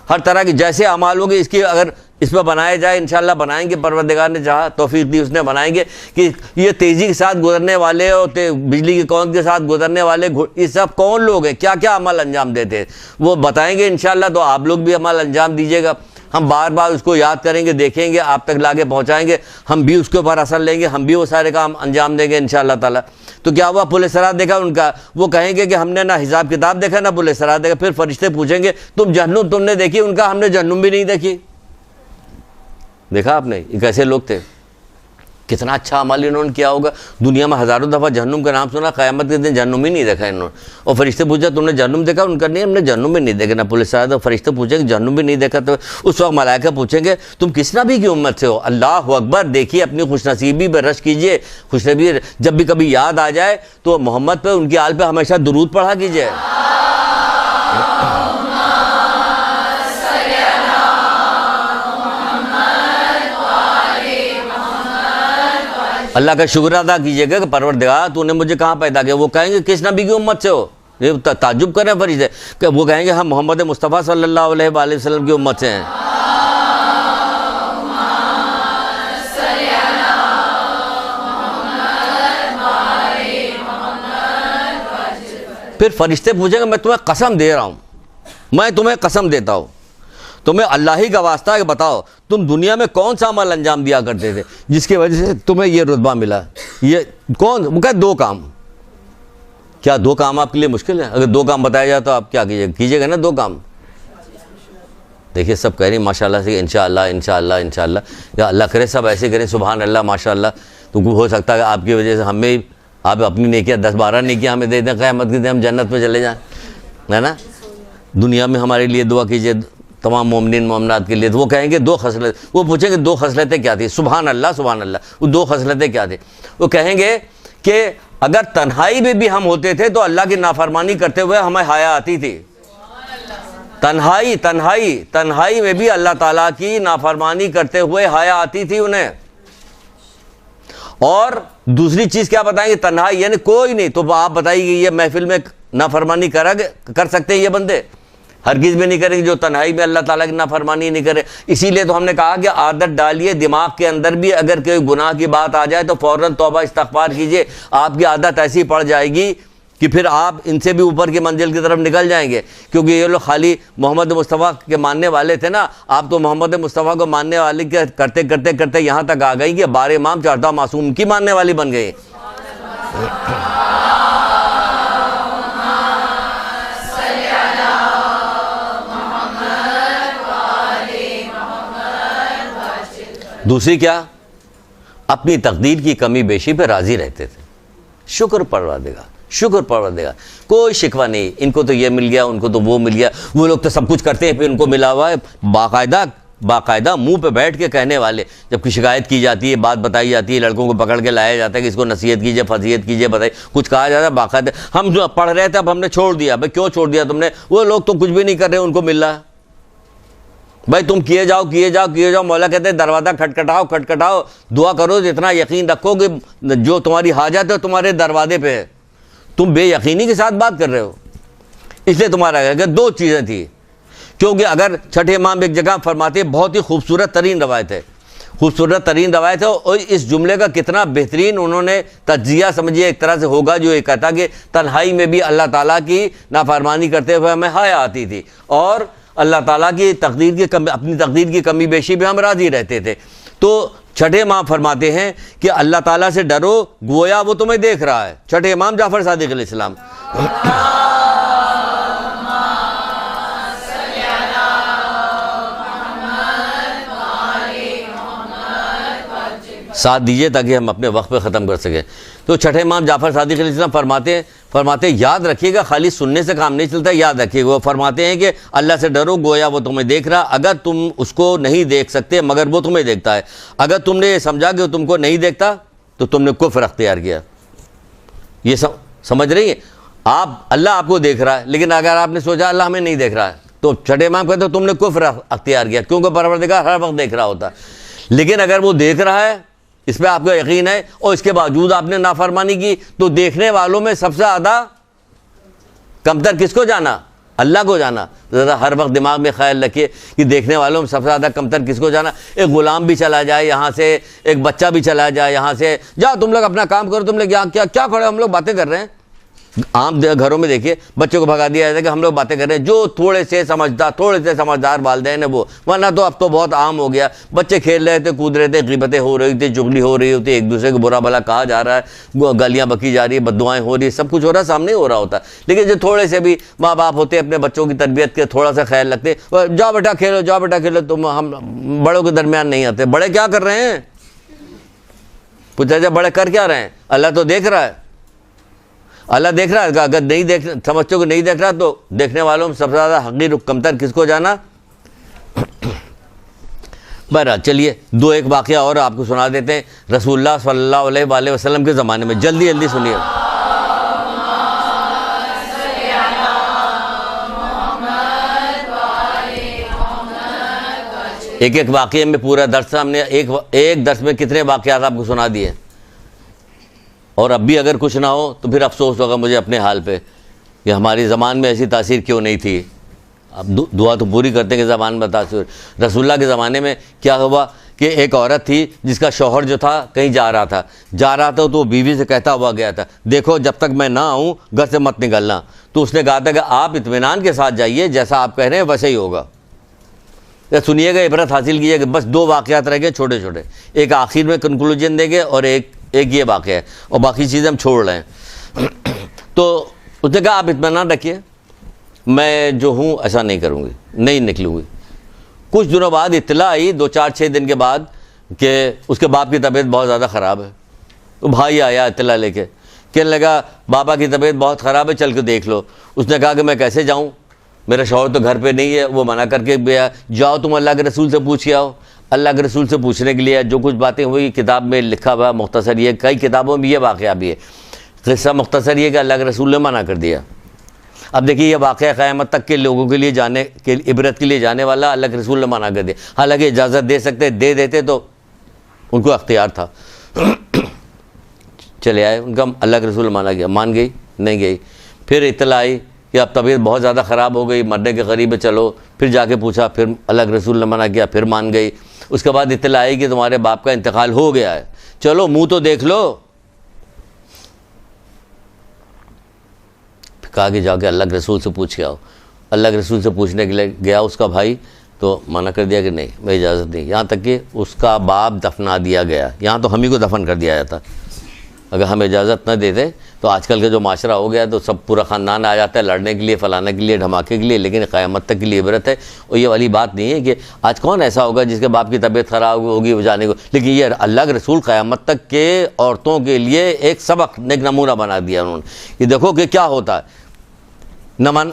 ہر طرح کی جیسے اعمال ہوگی, اس کی اگر اس پہ بنایا جائے انشاءاللہ بنائیں گے, پروردگار نے چاہا توفیق دی اس نے بنائیں گے کہ یہ تیزی کے ساتھ گزرنے والے اور بجلی کی کون کے ساتھ گزرنے والے یہ سب کون لوگ ہیں, کیا کیا عمل انجام دیتے ہیں, وہ بتائیں گے انشاءاللہ. تو آپ لوگ بھی عمل انجام دیجیے گا, ہم بار بار اس کو یاد کریں گے, دیکھیں گے, آپ تک لا کے پہنچائیں گے, ہم بھی اس کے اوپر اثر لیں گے, ہم بھی وہ سارے کام انجام دیں گے انشاءاللہ تعالیٰ. تو کیا ہوا, پل صراط دیکھا ان کا, وہ کہیں گے کہ ہم نے نہ حساب کتاب دیکھا نہ پل صراط دیکھا. پھر فرشتے پوچھیں گے تم جہنم تم نے دیکھی, ان کا ہم نے جہنم بھی نہیں دیکھی. دیکھا آپ نے یہ کیسے لوگ تھے, کتنا اچھا عمل انہوں نے کیا ہوگا. دنیا میں ہزاروں دفعہ جہنم کا نام سنا, قیامت کے دن جہنم ہی نہیں دیکھا انہوں نے. اور فرشتے پوچھا تم نے جہنم دیکھا, ان کا نہیں ہم نے جہنم بھی نہیں دیکھا نہ پل صراط. اور فرشتے پوچھیں گے جہنم بھی نہیں دیکھا. تو اس وقت ملائکہ پوچھیں گے تم کس نبی کی امت سے ہو. اللہ اکبر, دیکھیے اپنی خوش نصیبی پہ رش کیجئے. خوش نصیبی جب بھی کبھی یاد آ جائے تو محمد پہ, ان کی آل پہ ہمیشہ درود پڑھا کیجئے. اللہ کا شکر ادا کیجیے گا کہ پروردگار تو نے مجھے کہاں پیدا کیا. وہ کہیں گے کس نبی کی امت سے ہو, یہ تعجب کریں فرشتے کہ وہ کہیں گے ہم محمد مصطفیٰ صلی اللہ علیہ وآلہ وسلم کی امت سے ہیں. پھر فرشتے پوچھیں گے میں تمہیں قسم دے رہا ہوں, میں تمہیں قسم دیتا ہوں, تمہیں اللہ ہی کا واسطہ ہے کہ بتاؤ تم دنیا میں کون سا عمل انجام دیا کرتے تھے جس کی وجہ سے تمہیں یہ رتبہ ملا. یہ کون, وہ کہا دو کام. کیا دو کام آپ کے لیے مشکل ہے؟ اگر دو کام بتایا جائے تو آپ کیا کیجیے گا نا دو کام. دیکھیے سب کہہ رہی ہیں ماشاء اللہ سے انشاءاللہ انشاءاللہ انشاءاللہ, یا اللہ کرے سب ایسے کریں سبحان اللہ ماشاء اللہ. تو ہو سکتا ہے آپ کی وجہ سے ہمیں آپ اپنی نیکیاں 10-12 نیکیاں ہمیں دے دیں, قیامت کے دن ہم جنت میں چلے جائیں, ہے نا. دنیا میں ہمارے لیے دعا کیجیے تمام مومنین مومنات کے لیے. تو وہ کہیں گے دو خصلت, وہ پوچھیں گے دو خصلتیں کیا تھی. سبحان اللہ سبحان اللہ, وہ دو خصلتیں کیا تھی. وہ کہیں گے کہ اگر تنہائی میں بھی ہم ہوتے تھے تو اللہ کی نافرمانی کرتے ہوئے ہمیں حیا آتی تھی. تنہائی میں بھی اللہ تعالیٰ کی نافرمانی کرتے ہوئے حیا آتی تھی انہیں. اور دوسری چیز کیا بتائیں گے, تنہائی یعنی کوئی نہیں. تو آپ بتائیے کہ یہ محفل میں نافرمانی کر سکتے ہیں یہ بندے؟ ہرگز بھی نہیں کریں گے جو تنہائی میں اللہ تعالیٰ کی نافرمانی نہیں کرے. اسی لیے تو ہم نے کہا کہ عادت ڈالیے دماغ کے اندر بھی, اگر کوئی گناہ کی بات آ جائے تو فوراً توبہ استغفار کیجیے. آپ کی عادت ایسی پڑ جائے گی کہ پھر آپ ان سے بھی اوپر کی منزل کی طرف نکل جائیں گے. کیونکہ یہ لوگ خالی محمد مصطفیٰ کے ماننے والے تھے نا, آپ تو محمد مصطفیٰ کو ماننے والے کرتے کرتے کرتے یہاں تک آ گئی کہ 12 امام 14 معصوم کی ماننے والی بن گئی. دوسری کیا, اپنی تقدیر کی کمی بیشی پہ راضی رہتے تھے. شکر پروردگار, کوئی شکوہ نہیں. ان کو تو یہ مل گیا, ان کو تو وہ مل گیا. وہ لوگ تو سب کچھ کرتے ہیں, پھر ان کو ملا ہوا ہے. باقاعدہ منہ پہ بیٹھ کے کہنے والے, جب کوئی شکایت کی جاتی ہے, بات بتائی جاتی ہے, لڑکوں کو پکڑ کے لایا جاتا ہے کہ اس کو نصیحت کیجیے, فضیحت کیجیے, بتائیے, کچھ کہا جاتا ہے باقاعدہ. ہم جو پڑھ رہے تھے اب ہم نے چھوڑ دیا. بھائی کیوں چھوڑ دیا تم نے؟ وہ لوگ تو کچھ بھی نہیں کر رہے, ان کو مل رہا ہے. بھائی تم کیے جاؤ. مولا کہتے ہیں دروازہ کھٹکھٹاؤ, دعا کرو, جتنا یقین رکھو کہ جو تمہاری حاجت ہے تمہارے دروازے پہ ہے. تم بے یقینی کے ساتھ بات کر رہے ہو. اس لیے تمہارا کہ دو چیزیں تھیں. کیونکہ اگر چھٹے امام ایک جگہ فرماتے ہیں, بہت ہی خوبصورت ترین روایت ہے, اور اس جملے کا کتنا بہترین انہوں نے تجزیہ سمجھیے ایک طرح سے ہوگا, جو یہ کہتا کہ تنہائی میں بھی اللہ تعالیٰ کی نافرمانی کرتے ہوئے ہمیں حیا آتی تھی, اور اللہ تعالیٰ کی اپنی تقدیر کی کمی بیشی بھی ہم راضی رہتے تھے. تو چھٹے امام فرماتے ہیں کہ اللہ تعالیٰ سے ڈرو گویا وہ تمہیں دیکھ رہا ہے. چھٹے امام جعفر صادق علیہ السلام. ساتھ دیجئے تاکہ ہم اپنے وقت پہ ختم کر سکیں. تو چھٹے امام جعفر صادق علیہ السلام فرماتے ہیں یاد رکھیے گا, خالی سننے سے کام نہیں چلتا, یاد رکھیے گا. وہ فرماتے ہیں کہ اللہ سے ڈرو گویا وہ تمہیں دیکھ رہا. اگر تم اس کو نہیں دیکھ سکتے مگر وہ تمہیں دیکھتا ہے. اگر تم نے یہ سمجھا کہ وہ تم کو نہیں دیکھتا تو تم نے کفر اختیار کیا. یہ سمجھ رہی ہیں آپ؟ اللہ آپ کو دیکھ رہا ہے، لیکن اگر آپ نے سوچا اللہ ہمیں نہیں دیکھ رہا ہے تو چھٹے امام کہتے ہو تم نے کفر اختیار کیا، کیونکہ پروردگار ہر وقت دیکھ رہا ہوتا ہے۔ لیکن اگر وہ دیکھ رہا ہے، اس پہ آپ کا یقین ہے، اور اس کے باوجود آپ نے نافرمانی کی، تو دیکھنے والوں میں سب سے زیادہ کمتر کس کو جانا؟ اللہ کو جانا۔ ذرا ہر وقت دماغ میں خیال رکھیے کہ دیکھنے والوں میں سب سے زیادہ کمتر کس کو جانا؟ ایک غلام بھی چلا جائے یہاں سے، ایک بچہ بھی چلا جائے یہاں سے، جاؤ تم لوگ اپنا کام کرو، تم لوگ یہاں کیا کھڑے ہم لوگ باتیں کر رہے ہیں؟ عام گھروں میں دیکھیے بچوں کو بھگا دیا جاتا ہے کہ ہم لوگ باتیں کر رہے ہیں، جو تھوڑے سے سمجھدار والدین ہیں وہ، ورنہ تو اب تو بہت عام ہو گیا، بچے کھیل رہے تھے، کود رہے تھے، غیبتیں ہو رہی تھی، چغلی ہو رہی ہوتی، ایک دوسرے کو برا بھلا کہا جا رہا ہے، گالیاں بکی جا رہی ہے، بددعائیں ہو رہی ہے، سب کچھ ہو رہا ہے، سامنے ہو رہا ہوتا ہے۔ لیکن جو تھوڑے سے بھی ماں باپ ہوتے ہیں اپنے بچوں کی تربیت کے تھوڑا سا خیال رکھتے، جاؤ بیٹا کھیلو، جاؤ بیٹا کھیلو، تم ہم بڑوں کے درمیان نہیں آتے۔ بڑے کیا کر رہے ہیں؟ پوچھا جائے بڑے کر کیا رہے ہیں؟ اللہ تو دیکھ رہا ہے، اللہ دیکھ رہا ہے۔ اگر نہیں دیکھ سمجھتے کو نہیں دیکھ رہا تو دیکھنے والوں میں سب سے زیادہ حقیر کمتر کس کو جانا؟ بہرحال چلیے دو ایک واقعہ اور آپ کو سنا دیتے ہیں رسول اللہ صلی اللہ علیہ وآلہ وسلم کے زمانے میں، جلدی جلدی سنیے۔ ایک ایک واقعے میں پورا درس، ہم نے ایک درس میں کتنے واقعات آپ کو سنا دیے، اور اب بھی اگر کچھ نہ ہو تو پھر افسوس ہوگا مجھے اپنے حال پہ کہ ہماری زبان میں ایسی تاثیر کیوں نہیں تھی۔ اب دعا تو پوری کرتے ہیں کہ زبان میں تاثیر۔ رسول اللہ کے زمانے میں کیا ہوا کہ ایک عورت تھی جس کا شوہر جو تھا کہیں جا رہا تھا تو وہ بیوی سے کہتا ہوا گیا تھا، دیکھو جب تک میں نہ آؤں گھر سے مت نکلنا۔ تو اس نے کہا تھا کہ آپ اطمینان کے ساتھ جائیے، جیسا آپ کہہ رہے ہیں ویسے ہی ہوگا۔ سنیے گا، عبرت حاصل کیجیے گا۔ بس دو واقعات رہ گئے چھوٹے چھوٹے، ایک آخر میں کنکلوژن دیں گے اور ایک یہ واقعہ ہے، اور باقی چیزیں ہم چھوڑ رہے ہیں۔ تو اس نے کہا آپ اطمینان رکھیے، میں جو ہوں ایسا نہیں کروں گی، نہیں نکلوں گی۔ کچھ دنوں بعد اطلاع آئی، 2-4-6 دن کے بعد، کہ اس کے باپ کی طبیعت بہت زیادہ خراب ہے۔ تو بھائی آیا اطلاع لے کے، کہنے لگا بابا کی طبیعت بہت خراب ہے، چل کے دیکھ لو۔ اس نے کہا کہ میں کیسے جاؤں، میرا شوہر تو گھر پہ نہیں ہے۔ وہ منع کر کے گیا، جاؤ تم اللہ کے رسول سے پوچھ کے آؤ۔ اللہ کے رسول سے پوچھنے کے لیے جو کچھ باتیں ہوئی کتاب میں لکھا ہوا مختصر، یہ کئی کتابوں میں یہ واقعہ بھی ہے، قصہ مختصر یہ کہ اللہ کے رسول نے منع کر دیا۔ اب دیکھیے یہ واقعہ قیامت تک کے لوگوں کے لیے جانے کے عبرت کے لیے جانے والا، اللہ کے رسول نے منع کر دیا۔ حالانکہ اجازت دے سکتے، دے دیتے تو ان کو اختیار تھا۔ چلے آئے، ان کا اللہ کے رسول نے منع کیا، مان گئی نہیں گئی۔ پھر اطلاع آئی کہ اب طبیعت بہت زیادہ خراب ہو گئی، مرنے کے قریب ہے، چلو۔ پھر جا کے پوچھا، پھر اللہ کے رسول نے منع کیا، پھر مان گئی۔ اس کے بعد اطلاع آئی کہ تمہارے باپ کا انتقال ہو گیا ہے، چلو منہ تو دیکھ لو۔ کہا کہ جا کے اللہ کے رسول سے پوچھ کے آؤ۔ اللہ کے رسول سے پوچھنے کے لیے گیا اس کا بھائی، تو منع کر دیا کہ نہیں، میں اجازت نہیں۔ یہاں تک کہ اس کا باپ دفنا دیا گیا، یہاں تو ہم ہی کو دفن کر دیا جاتا۔ اگر ہم اجازت نہ دیتے تو آج کل کا جو معاشرہ ہو گیا تو سب پورا خاندان آ جاتا ہے لڑنے کے لیے، فلانے کے لیے، دھماکے کے لیے۔ لیکن قیامت تک کے لیے عبرت ہے، اور یہ والی بات نہیں ہے کہ آج کون ایسا ہوگا جس کے باپ کی طبیعت خراب ہوگی وہ جانے کو۔ لیکن یہ اللہ کے رسول قیامت تک کے عورتوں کے لیے ایک سبق، ایک نمونہ بنا دیا انہوں نے کہ دیکھو کہ کیا ہوتا ہے۔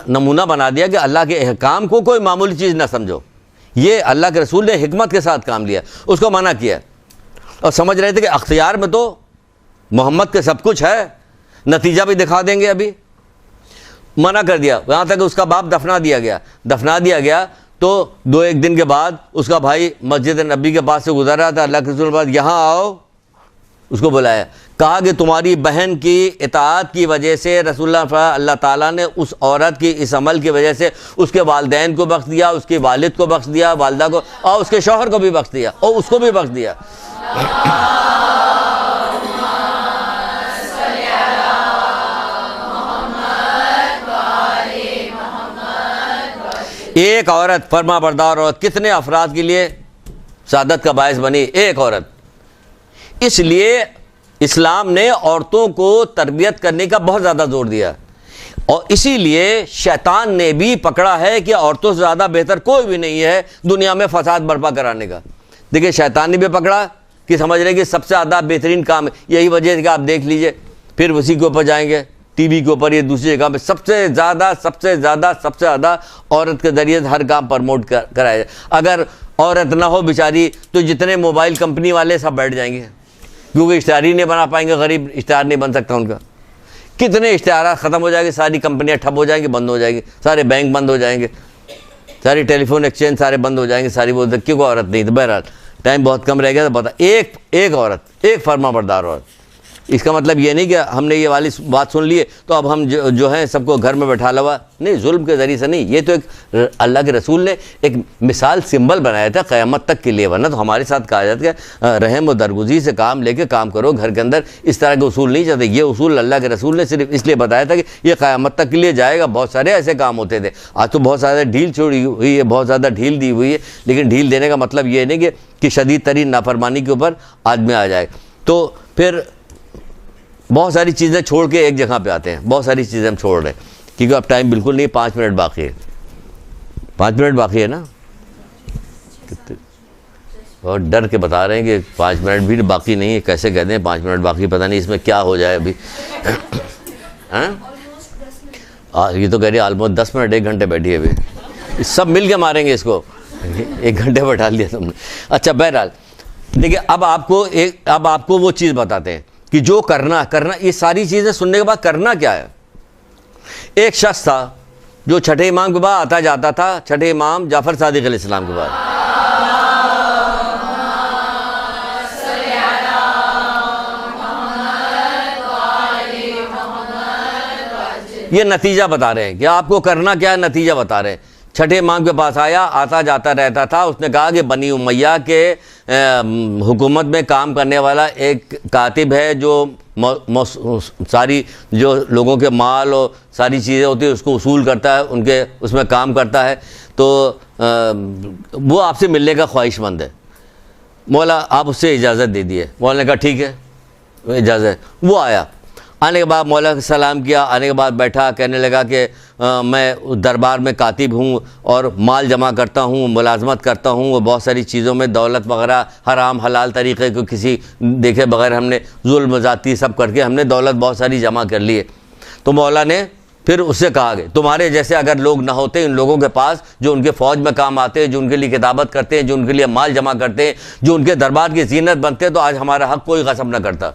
نمونہ بنا دیا کہ اللہ کے احکام کو کوئی معمولی چیز نہ سمجھو۔ یہ اللہ کے رسول نے حکمت کے ساتھ کام لیا، اس کو منع کیا، اور سمجھ رہے تھے کہ اختیار میں تو محمد کے سب کچھ ہے، نتیجہ بھی دکھا دیں گے۔ ابھی منع کر دیا، یہاں تک اس کا باپ دفنا دیا گیا۔ تو 2-1 دن کے بعد اس کا بھائی مسجد نبی کے پاس سے گزر رہا تھا، اللہ کے رسول کے پاس، یہاں آؤ، اس کو بلایا، کہا کہ تمہاری بہن کی اطاعت کی وجہ سے رسول اللہ تعالیٰ نے اس عورت کی اس عمل کی وجہ سے اس کے والدین کو بخش دیا، اس کے والد کو بخش دیا، والدہ کو، اور اس کے شوہر کو بھی بخش دیا، اور اس کو بھی بخش دیا۔ ایک عورت، فرما بردار عورت، کتنے افراد کے لیے سعادت کا باعث بنی؟ ایک عورت۔ اس لیے اسلام نے عورتوں کو تربیت کرنے کا بہت زیادہ زور دیا، اور اسی لیے شیطان نے بھی پکڑا ہے کہ عورتوں سے زیادہ بہتر کوئی بھی نہیں ہے دنیا میں فساد برپا کرانے کا۔ دیکھیں شیطان نے بھی پکڑا کہ سمجھ رہے کہ سب سے زیادہ بہترین کام ہے، یہی وجہ ہے کہ آپ دیکھ لیجئے، پھر اسی کے اوپر جائیں گے، ٹی وی کے اوپر، یہ دوسری جگہ پہ سب سے زیادہ عورت کے ذریعے ہر کام پرموٹ کرایا جائے۔ اگر عورت نہ ہو بیچاری تو جتنے موبائل کمپنی والے سب بیٹھ جائیں گے، کیونکہ اشتہار ہی نہیں بنا پائیں گے، غریب اشتہار نہیں بن سکتا ان کا۔ کتنے اشتہارات ختم ہو جائیں گے, ساری کمپنیاں ٹھپ ہو جائیں گی, بند ہو جائیں گی, سارے بینک بند ہو جائیں گے, ساری ٹیلی فون ایکسچینج سارے بند ہو جائیں گے, ساری وہ کیوں عورت نہیں. تو بہرحال ٹائم بہت کم رہ گیا, تو بتا ایک عورت, ایک فرما بردار عورت. اس کا مطلب یہ نہیں کہ ہم نے یہ والی بات سن لی ہے تو اب ہم جو ہیں سب کو گھر میں بیٹھا لوا, نہیں, ظلم کے ذریعے سے نہیں. یہ تو ایک اللہ کے رسول نے ایک مثال سمبل بنایا تھا قیامت تک کے لیے, ورنہ تو ہمارے ساتھ کہا جاتا ہے کہ رحم و درگزی سے کام لے کے کام کرو گھر کے اندر. اس طرح کے اصول نہیں چاہتے. یہ اصول اللہ کے رسول نے صرف اس لیے بتایا تھا کہ یہ قیامت تک کے لیے جائے گا. بہت سارے ایسے کام ہوتے تھے, آج تو بہت زیادہ ڈھیل چھوڑی ہوئی ہے, بہت زیادہ ڈھیل دی ہوئی ہے, لیکن ڈھیل دینے کا مطلب یہ نہیں کہ شدید ترین نافرمانی کے اوپر آدمی آ جائے. تو پھر بہت ساری چیزیں چھوڑ کے ایک جگہ پہ آتے ہیں, بہت ساری چیزیں ہم چھوڑ رہے ہیں کیونکہ اب ٹائم بالکل نہیں, 5 منٹ باقی ہے. 5 منٹ باقی ہے نا, اور ڈر کے بتا رہے ہیں کہ 5 منٹ بھی باقی نہیں ہے. کیسے کہتے ہیں 5 منٹ باقی, پتہ نہیں اس میں کیا ہو جائے ابھی. یہ تو کہہ رہی ہے آلموسٹ 10 منٹ, 1 گھنٹے بیٹھی ہے ابھی. سب مل کے ماریں گے اس کو, 1 گھنٹے بٹھا لیا تم نے. اچھا بہرحال دیکھیے, اب آپ کو وہ چیز بتاتے ہیں کہ جو کرنا, یہ ساری چیزیں سننے کے بعد کرنا کیا ہے. ایک شخص تھا جو چھٹے امام کے بعد آتا جاتا تھا, چھٹے امام جعفر صادق علیہ السلام کے بعد. یہ نتیجہ بتا رہے ہیں کہ آپ کو کرنا کیا ہے, نتیجہ بتا رہے ہیں. چھٹے امام کے پاس آیا, آتا جاتا رہتا تھا. اس نے کہا کہ بنی امیہ کے حکومت میں کام کرنے والا ایک کاتب ہے جو ساری جو لوگوں کے مال اور ساری چیزیں ہوتی ہیں اس کو اصول کرتا ہے, اس میں کام کرتا ہے, تو وہ آپ سے ملنے کا خواہش مند ہے. مولا آپ اس سے اجازت دے دیے. مولا نے کہا ٹھیک ہے اجازت. وہ آیا, آنے کے بعد مولا کا سلام کیا, آنے کے بعد بیٹھا, کہنے لگا کہ میں دربار میں کاتب ہوں اور مال جمع کرتا ہوں, ملازمت کرتا ہوں, وہ بہت ساری چیزوں میں دولت وغیرہ حرام حلال طریقے کو کسی دیکھے بغیر ہم نے ظلم زیادتی سب کر کے ہم نے دولت بہت ساری جمع کر لی ہے. تو مولا نے پھر اس سے کہا کہ تمہارے جیسے اگر لوگ نہ ہوتے ان لوگوں کے پاس جو ان کے فوج میں کام آتے ہیں, جو ان کے لیے کتابت کرتے ہیں, جو ان کے لیے مال جمع کرتے ہیں, جو ان کے دربار کی زینت بنتے ہیں, تو آج ہمارا حق کوئی غصب نہ کرتا.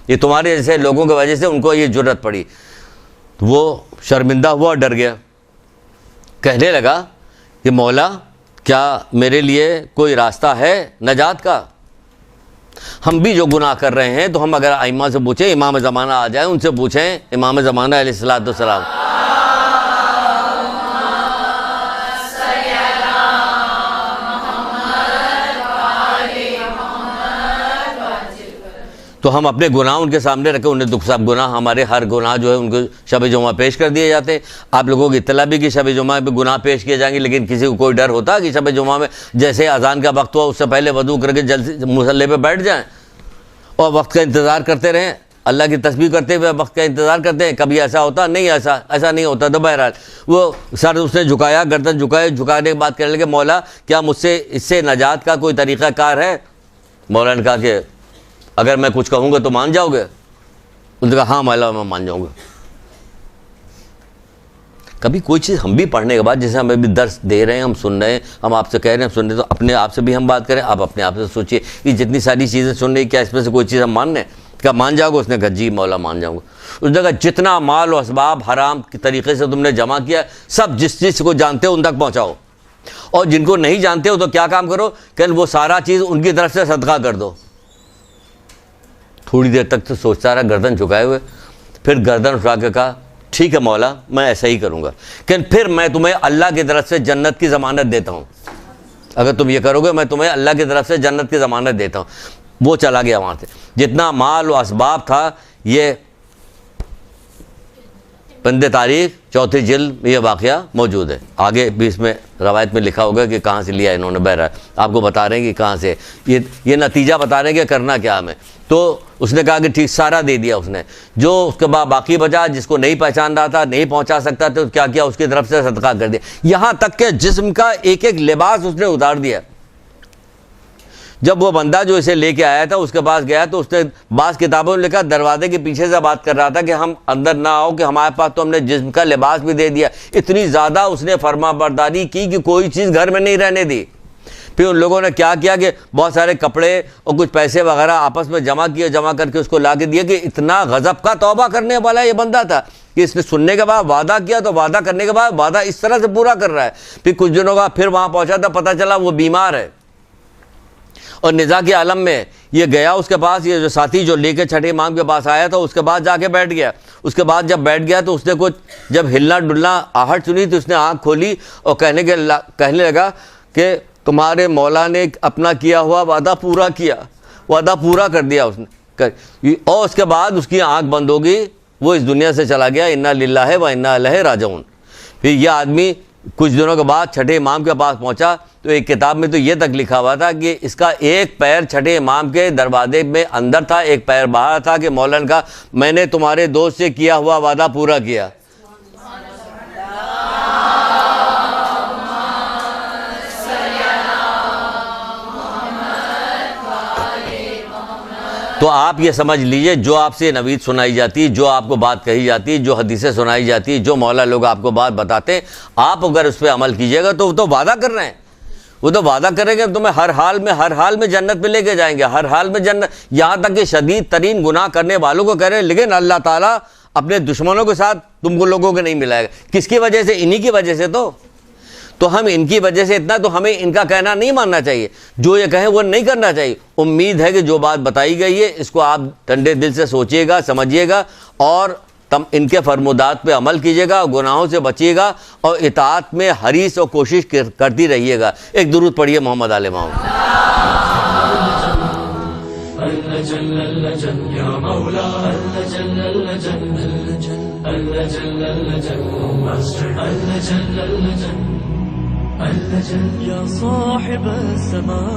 یہ تمہارے جیسے لوگوں کی وجہ سے ان کو یہ جرت پڑی. وہ شرمندہ ہوا, ڈر گیا, کہنے لگا کہ مولا کیا میرے لیے کوئی راستہ ہے نجات کا. ہم بھی جو گناہ کر رہے ہیں تو ہم اگر ائمہ سے پوچھیں, امام زمانہ آ جائیں ان سے پوچھیں, امام زمانہ علیہ الصلوۃ والسلام, تو ہم اپنے گناہ ان کے سامنے رکھیں, انہیں دکھ سب گناہ, ہمارے ہر گناہ جو ہے ان کو شب جمعہ پیش کر دیے جاتے ہیں. آپ لوگوں کی اطلاع بھی کہ شب جمعہ پہ گناہ پیش کیے جائیں گے, لیکن کسی کو کوئی ڈر ہوتا کہ شب جمعہ میں جیسے اذان کا وقت ہوا اس سے پہلے وضو کر کے جلد مصلی پہ بیٹھ جائیں اور وقت کا انتظار کرتے رہیں, اللہ کی تسبیح کرتے ہوئے وقت کا انتظار کرتے ہیں. کبھی ایسا ہوتا نہیں, ایسا نہیں ہوتا. تو بہرحال وہ سر اس نے جھکایا, گردن جھکانے کے بعد کہنے لگے مولا کیا مجھ سے اس سے نجات کا کوئی طریقہ کار ہے. مولا نے کہا کہ اگر میں کچھ کہوں گا تو مان جاؤ گے. انہوں نے کہا ہاں مولا میں مان جاؤں گا. کبھی کوئی چیز ہم بھی پڑھنے کے بعد, جیسے ہم ابھی درس دے رہے ہیں, ہم سن رہے ہیں, ہم آپ سے کہہ رہے ہیں, ہم سن رہے ہیں, تو اپنے آپ سے بھی ہم بات کریں. آپ اپنے آپ سے سوچئے کہ جتنی ساری چیزیں سن رہی ہیں, کیا اس میں سے کوئی چیز ہم مان رہے ہیں؟ کیا مان جاؤ گے؟ اس نے کہا جی مولا مان جاؤں گا. اس نے کہا جتنا مال و اسباب حرام کے طریقے سے تم نے جمع کیا سب جس چیز کو جانتے ہو ان تک پہنچاؤ, اور جن کو نہیں جانتے ہو تو کیا کام کرو کہ وہ سارا چیز ان کی طرف سے صدقہ کر دو. تھوڑی دیر تک تو سوچتا رہا گردن جھکائے ہوئے, پھر گردن اٹھا کے کہا ٹھیک ہے مولا میں ایسا ہی کروں گا, کہ پھر میں تمہیں اللہ کی طرف سے جنت کی ضمانت دیتا ہوں. اگر تم یہ کرو گے میں تمہیں اللہ کی طرف سے جنت کی ضمانت دیتا ہوں. وہ چلا گیا وہاں سے. جتنا مال و اسباب تھا یہ بند تاریخ 4 جلد میں یہ واقعہ موجود ہے. آگے بھی اس میں روایت میں لکھا ہوگا کہ کہاں سے لیا انہوں نے. بہرحال آپ کو بتا رہے ہیں کہ کہاں سے, یہ نتیجہ بتا رہے ہیں کہ کرنا کیا ہمیں. تو اس نے کہا کہ ٹھیک سارا دے دیا اس نے. جو اس کے بعد باقی بچا, جس کو نہیں پہچان رہا تھا, نہیں پہنچا سکتا تو کیا کیا, اس کی طرف سے صدقہ کر دیا. یہاں تک کہ جسم کا ایک ایک لباس اس نے اتار دیا. جب وہ بندہ جو اسے لے کے آیا تھا اس کے پاس گیا تو اس نے بعض کتابوں میں لکھا دروازے کے پیچھے سے بات کر رہا تھا کہ ہم اندر نہ آؤ, کہ ہمارے پاس تو ہم نے جسم کا لباس بھی دے دیا. اتنی زیادہ اس نے فرما برداری کی کہ کوئی چیز گھر میں نہیں رہنے دی. پھر ان لوگوں نے کیا کیا کہ بہت سارے کپڑے اور کچھ پیسے وغیرہ آپس میں جمع کر کے اس کو لا کے دیا کہ اتنا غضب کا توبہ کرنے والا یہ بندہ تھا کہ اس نے سننے کے بعد وعدہ کیا تو وعدہ کرنے کے بعد وعدہ اس طرح سے پورا کر رہا ہے. پھر کچھ دنوں بعد پھر وہاں پہنچا تھا, پتہ چلا وہ بیمار ہے اور نزاع کے عالم میں یہ گیا اس کے پاس, یہ جو ساتھی جو لے کے چھٹے امام کے پاس آیا تھا اس کے بعد جا کے بیٹھ گیا. اس کے بعد جب بیٹھ گیا تو اس نے کچھ جب ہلنا ڈلنا آہٹ سنی تو اس نے آنکھ کھولی اور کہنے لگا کہ تمہارے مولا نے اپنا کیا ہوا وعدہ پورا کیا, وعدہ پورا کر دیا اس نے. اور اس کے بعد اس کی آنکھ بند ہو گئی, وہ اس دنیا سے چلا گیا. انا للہ و انا الیہ راجعون. پھر یہ آدمی کچھ دنوں کے بعد چھٹے امام کے پاس پہنچا تو ایک کتاب میں تو یہ تک لکھا ہوا تھا کہ اس کا ایک پیر چھٹے امام کے دروازے میں اندر تھا, ایک پیر باہر تھا, کہ مولانا کا میں نے تمہارے دوست سے کیا ہوا وعدہ پورا کیا. تو آپ یہ سمجھ لیجئے جو آپ سے نوید سنائی جاتی, جو آپ کو بات کہی جاتی, جو حدیثیں سنائی جاتی, جو مولا لوگ آپ کو بات بتاتے ہیں, آپ اگر اس پہ عمل کیجئے گا تو وہ تو وعدہ کر رہے ہیں, وہ تو وعدہ کریں گے تمہیں ہر حال میں جنت پہ لے کے جائیں گے, ہر حال میں جنت, یہاں تک کہ شدید ترین گناہ کرنے والوں کو کہہ رہے ہیں لیکن اللہ تعالیٰ اپنے دشمنوں کے ساتھ تم کو لوگوں کو نہیں ملائے گا. کس کی وجہ سے؟ انہی کی وجہ سے. تو ہم ان کی وجہ سے اتنا تو ہمیں ان کا کہنا نہیں ماننا چاہیے, جو یہ کہیں وہ نہیں کرنا چاہیے. امید ہے کہ جو بات بتائی گئی ہے اس کو آپ ٹھنڈے دل سے سوچیے گا, سمجھیے گا اور ان کے فرمودات پہ عمل کیجیے گا, گناہوں سے بچیے گا اور اطاعت میں حریص اور کوشش کرتی رہیے گا. ایک درود پڑھیے محمد آل محمد. يا صاحب السماء